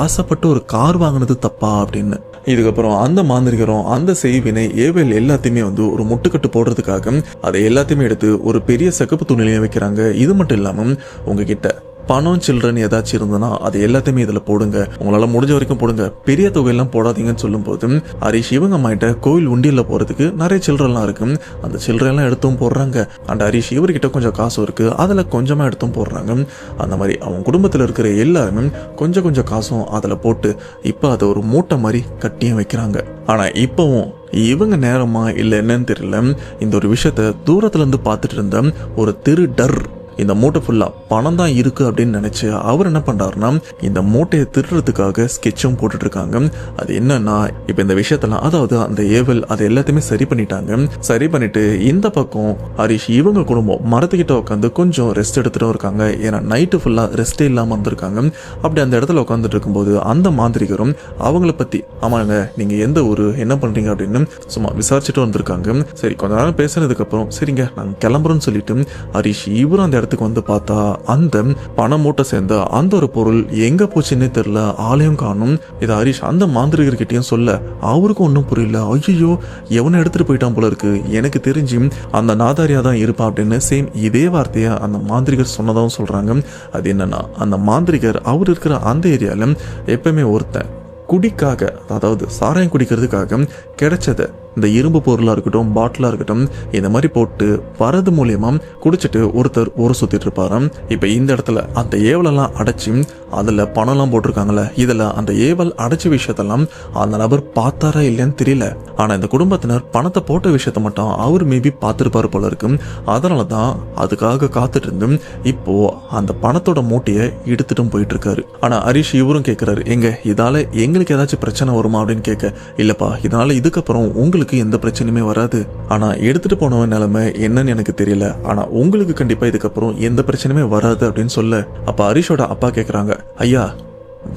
ஆசைப்பட்டு ஒரு கார் வாங்கினது தப்பா அப்படின்னு. இதுக்கப்புறம் அந்த மாந்திரிகரும் அந்த செய்வினை ஏவல் எல்லாத்தையுமே வந்து ஒரு முட்டுக்கட்டு போடுறதுக்காக அதை எல்லாத்தையுமே எடுத்து ஒரு பெரிய சகப்பு துணிலையும் வைக்கிறாங்க. இது மட்டும் இல்லாம உங்ககிட்ட பணம் சில்ட்ரன் ஏதாச்சும் இருந்ததுன்னா அது எல்லாத்தையுமே இதில் போடுங்க, உங்களால் முடிஞ்ச வரைக்கும் போடுங்க, பெரிய தொகையெல்லாம் போடாதீங்கன்னு சொல்லும் போது ஹரிஷ் இவங்க மாயிட்ட கோவில் உண்டியில் போகிறதுக்கு நிறைய சில்ட்ரன்லாம் இருக்கு, அந்த சில்ட்ரெல்லாம் எடுத்தும் போடுறாங்க. அண்ட் ஹரிஷ் இவர்கிட்ட கொஞ்சம் காசு இருக்கு, அதில் கொஞ்சமாக எடுத்தும் போடுறாங்க. அந்த மாதிரி அவங்க குடும்பத்தில் இருக்கிற எல்லாருமே கொஞ்சம் காசும் அதில் போட்டு இப்போ அதை ஒரு மூட்டை மாதிரி கட்டியும் வைக்கிறாங்க. ஆனால் இப்போவும் இவங்க நேரமா இல்லை என்னன்னு தெரியல, இந்த ஒரு விஷயத்த தூரத்துல இருந்து பார்த்துட்டு இருந்த ஒரு திருடர் இந்த மூட்டை ஃபுல்லா பணம் தான் இருக்கு அப்படின்னு நினைச்சு அவர் என்ன பண்றாருன்னா இந்த மூட்டையை திருடுறதுக்காக ஸ்கெட்சும் போட்டுட்டு இருக்காங்க. அது என்னன்னா இப்ப இந்த விஷயத்தெல்லாம் அதாவது அந்த ஏவல் அதை எல்லாத்தையுமே சரி பண்ணிட்டாங்க. சரி பண்ணிட்டு இந்த பக்கம் ஹரிஷ் இவங்க குடும்பம் மரத்துக்கிட்ட உட்காந்து கொஞ்சம் ரெஸ்ட் எடுத்துட்டும் இருக்காங்க. ஏன்னா நைட்டு ஃபுல்லா ரெஸ்டே இல்லாம வந்திருக்காங்க. அப்படி அந்த இடத்துல உட்காந்துட்டு இருக்கும்போது அந்த மாந்திரிகரும் அவங்கள பத்தி, ஆமாங்க நீங்க எந்த ஊரு என்ன பண்றீங்க அப்படின்னு சும்மா விசாரிச்சுட்டு வந்திருக்காங்க. சரி கொஞ்ச நேரம் பேசுனதுக்கு அப்புறம் சரிங்க நாங்க கிளம்புறோம்னு சொல்லிட்டு ஹரிஷ் இவரும் அந்த இடத்துக்கு வந்து பார்த்தா அந்த பணம் மூட்டை சேர்ந்த அந்த ஒரு பொருள் எங்க போச்சுன்னே தெரியல, ஆலயம் காணும். இது ஹரிஷ் அந்த மாந்திரிகர்கிட்டையும் சொல்ல அவருக்கும் ஒன்றும் புரியல, ஐயோ எவனை எடுத்துட்டு போயிட்டான் போல இருக்கு, எனக்கு தெரிஞ்சு அந்த நாதாரியா தான் இருப்பான் அப்படின்னு சேம் இதே வார்த்தையை அந்த மாந்திரிகர் சொன்னதாகவும் சொல்றாங்க. அது என்னன்னா அந்த மாந்திரிகர் அவர் இருக்கிற அந்த ஏரியால எப்பவுமே ஒருத்தன் குடிக்காக, அதாவது சாராயம் குடிக்கிறதுக்காக கிடைச்சத இந்த இரும்பு பொருளாக இருக்கட்டும் பாட்டிலாக இருக்கட்டும் இந்த மாதிரி போட்டு வரது மூலியமா குடிச்சிட்டு ஒருத்தர் ஊரை சுத்திட்டு இருப்பாராம். இப்போ இந்த இடத்துல அந்த ஏவலெல்லாம் அடைச்சி அதில் பணம்லாம் போட்டிருக்காங்கல்ல, இதில் அந்த ஏவல் அடைச்ச விஷயத்தெல்லாம் அந்த நபர் பார்த்தாரா இல்லையான்னு தெரியல. ஆனால் இந்த குடும்பத்தினர் பணத்தை போட்ட விஷயத்த மட்டும் அவர் மேபி பார்த்துருப்பாரு போல இருக்கு. அதனால தான் அதுக்காக காத்துட்டு இருந்து இப்போ அந்த பணத்தோட மூட்டையை எடுத்துட்டும் போயிட்டு இருக்காரு. ஆனால் ஹரிஷ் இவரும் கேட்கிறாரு, எங்க இதால எங்களுக்கு ஏதாச்சும் பிரச்சனை வருமா அப்படின்னு கேட்க, இல்லப்பா இதனால இதுக்கப்புறம் உங்களுக்கு உங்களுக்கு எந்த பிரச்சனையுமே வராது. ஆனா எடுத்துட்டு போனவன் நிலைமை என்னன்னு எனக்கு தெரியல, ஆனா உங்களுக்கு கண்டிப்பா இதுக்கப்புறம் எந்த பிரச்சனையுமே வராது அப்படின்னு சொல்ல, அப்ப ஹரிஷோட அப்பா கேக்குறாங்க, ஐயா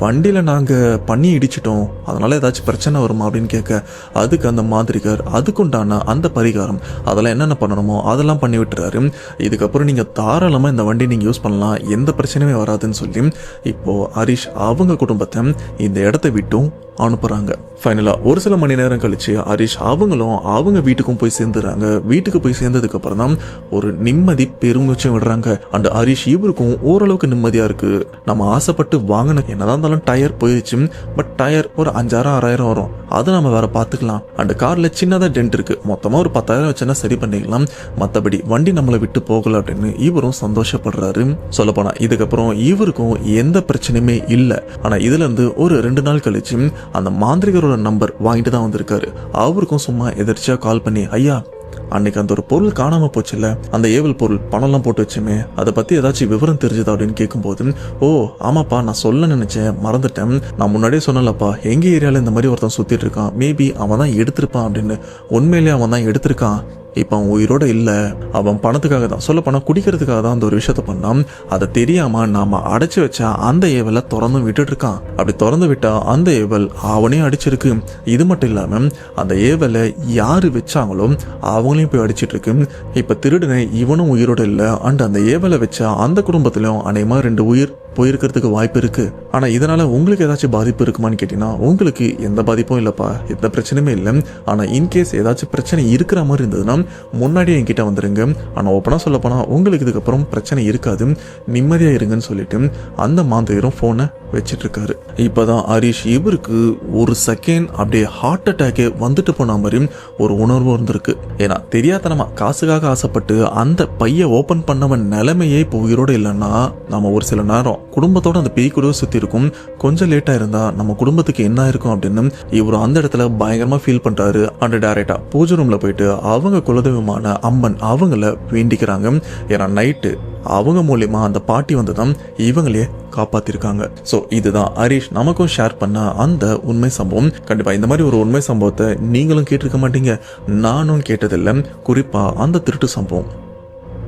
வண்டியில நாங்க பண்ணி இடிச்சிட்டோம், அதனால ஏதாச்சும் பிரச்சனை வருமா அப்படின்னு கேட்க, அதுக்கு அந்த மாந்திரிகர் அதுக்குண்டான அந்த பரிகாரம் அதெல்லாம் என்னென்ன பண்ணணுமோ அதெல்லாம் பண்ணி விட்டுறாரு. இதுக்கப்புறம் நீங்க தாராளமா இந்த வண்டி நீங்க யூஸ் பண்ணலாம், எந்த பிரச்சனையுமே வராதுன்னு சொல்லி இப்போ ஹரிஷ் அவங்க குடும்பத்தை இந்த இடத்த விட்டும் அனுப்புறாங்க. ஃபைனலா ஒரு சில மணி நேரம் கழிச்சு ஹரிஷ் அவங்களும் அவங்க வீட்டுக்கும் போய் சேர்ந்துறாங்க. வீட்டுக்கு போய் சேர்ந்ததுக்கு அப்புறம் தான் ஒரு நிம்மதி பெருமூச்சம் விடுறாங்க. அண்ட் ஹரிஷ் இவருக்கும் ஓரளவுக்கு நிம்மதியா இருக்கு. நம்ம ஆசைப்பட்டு வாங்கின என்னதான் இருந்தாலும் டயர் போயிடுச்சு, பட் டயர் ஒரு 5,000-6,000 வரும், அதை நம்ம வேற பாத்துக்கலாம். அண்ட் கார்ல சின்னதா டென்ட் இருக்கு, மொத்தமா ஒரு 10,000 வச்சுன்னா சரி பண்ணிக்கலாம், மத்தபடி வண்டி நம்மளை விட்டு போகல அப்படின்னு இவரும் சந்தோஷப்படுறாரு. சொல்ல போனா இதுக்கப்புறம் இவருக்கும் எந்த பிரச்சனையுமே இல்லை. ஆனா இதுல இருந்து ஒரு 2 நாள் கழிச்சு அந்த மாந்திரிகரோட நம்பர் வாங்கிட்டு தான் வந்திருக்காரு. அவருக்கும் சும்மா எதிர்ச்சியா கால் பண்ணி, ஐயா அன்னைக்கு அந்த ஒரு பொருள் காணாம போச்சுல்ல, அந்த ஏவல் பொருள் பணம்லாம் போட்டு வச்சுமே, அதை பத்தி ஏதாச்சும் விவரம் தெரிஞ்சதா அப்படின்னு கேட்கும்போது, ஓ ஆமாப்பா நான் சொல்ல நினைச்சேன் மறந்துட்டேன், நான் முன்னாடியே சொன்னலப்பா எங்க ஏரியால இந்த மாதிரி ஒருத்தன் சுத்திட்டு இருக்கான், மேபி அவன் தான் எடுத்திருப்பான் அப்படின்னு. உண்மையிலேயே அவன் தான் எடுத்திருக்கான், இப்போ அவன் உயிரோட இல்லை, அவன் பணத்துக்காக தான், சொல்ல போனால் குடிக்கிறதுக்காக தான் அந்த ஒரு விஷயத்த பண்ணான், அதை தெரியாம நாம அடைச்சு வச்சா அந்த ஏவலை திறந்து விட்டுட்டு இருக்கான். அப்படி திறந்து விட்டா அந்த ஏவல் அவனையும் அடிச்சிருக்கு. இது மட்டும் இல்லாம அந்த ஏவலை யாரு வச்சாங்களோ அவங்களையும் போய் அடிச்சிட்டு இருக்கு. இப்ப திருடனை இவனும் உயிரோட இல்லை, அண்ட் அந்த ஏவலை வச்சா அந்த குடும்பத்திலும் அநேகமா 2 உயிர் போயிருக்கிறதுக்கு வாய்ப்பு இருக்கு. ஆனா இதனால உங்களுக்கு ஏதாச்சும் பாதிப்பு இருக்குமான்னு கேட்டீங்கன்னா உங்களுக்கு எந்த பாதிப்பும் இல்லப்பா, எந்த பிரச்சனையுமே இல்லை. ஆனா இன்கேஸ் ஏதாச்சும் பிரச்சனை இருக்கிற மாதிரி இருந்ததுன்னா முன்னாடியே என்கிட்ட வந்துருங்க. ஆனா ஓப்பனா சொல்ல போனா உங்களுக்கு இதுக்கப்புறம் பிரச்சனை இருக்காது, நிம்மதியா இருங்கன்னு சொல்லிட்டு அந்த மாந்திரிகரும் போனை வச்சிட்டு இருக்காரு. இப்பதான் ஹரிஷ் இவருக்கு ஒரு செகண்ட் அப்படியே ஹார்ட் அட்டாக்கே வந்துட்டு போன மாதிரி ஒரு உணர்வு இருந்திருக்கு. ஏன்னா தெரியாதனமா காசுக்காக ஆசைப்பட்டு அந்த பைய ஓபன் பண்ணவன் நிலைமையே இப்போ உயிரோட இல்லைன்னா நம்ம ஒரு சில நேரம் குடும்பத்தோட அந்த பேய் கூட சுத்தி இருக்கும், கொஞ்சம் லேட்டா இருந்தா நம்ம குடும்பத்துக்கு என்ன இருக்கும் அப்படின்னு இவர் அந்த இடத்துல பயங்கரமா ஃபீல் பண்றாரு. அண்ட் டைரக்டா பூஜை ரூம்ல போயிட்டு அவங்க குலதெய்வமான அம்மன் அவங்கள வேண்டிக்கிறாங்க. ஏன்னா நைட்டு அவங்க மூலியமா அந்த பாட்டி வந்துதான் இவங்களே காப்பாத்திருக்காங்க. சோ இதுதான் ஹரிஷ் நமக்கும் ஷேர் பண்ண அந்த உண்மை சம்பவம். கண்டிப்பா இந்த மாதிரி ஒரு உண்மை சம்பவத்தை நீங்களும் கேட்டிருக்க மாட்டீங்க, நானும் கேட்டதில்லை. குறிப்பா அந்த திருட்டு சம்பவம்,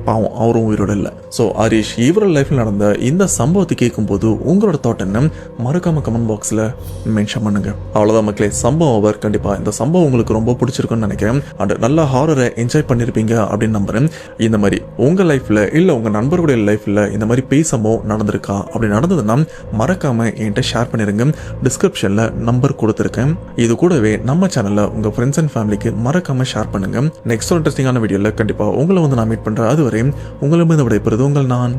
பாவம் அவரும் உயிரோட இல்லை. ஸோ ஹரிஷ் இவரோட லைஃப்ல நடந்த இந்த சம்பவத்தை கேட்கும்போது உங்களோட தாட் என்ன மறக்காம கமெண்ட் பாக்ஸ்ல மென்ஷன் பண்ணுங்க. அவ்வளோதான் மக்களே, சம்பவம் ஓவர். கண்டிப்பா இந்த சம்பவம் உங்களுக்கு ரொம்ப பிடிச்சிருக்குன்னு நினைக்கிறேன். அண்ட் நல்ல ஹாரரை என்ஜாய் பண்ணிருப்பீங்க அப்படின்னு நம்புறேன். இந்த மாதிரி உங்க லைஃப்ல இல்ல உங்க நண்பர்களுடைய லைஃப்ல இந்த மாதிரி பேய் சம்பவம் நடந்திருக்கா, அப்படி நடந்ததுன்னா மறக்காம என்கிட்ட ஷேர் பண்ணிருங்க. டிஸ்கிரிப்ஷன்ல நம்பர் கொடுத்துருக்கேன். இது கூடவே நம்ம சேனல்ல உங்க ஃப்ரெண்ட்ஸ் அண்ட் ஃபேமிலிக்கு மறக்காம ஷேர் பண்ணுங்க. நெக்ஸ்ட் இன்ட்ரெஸ்டிங்கான வீடியோல கண்டிப்பா உங்களை வந்து நான் மீட் பண்றேன். அதுவரை உங்களிடமிருந்து விடைபெறுவது உங்கள் நான்.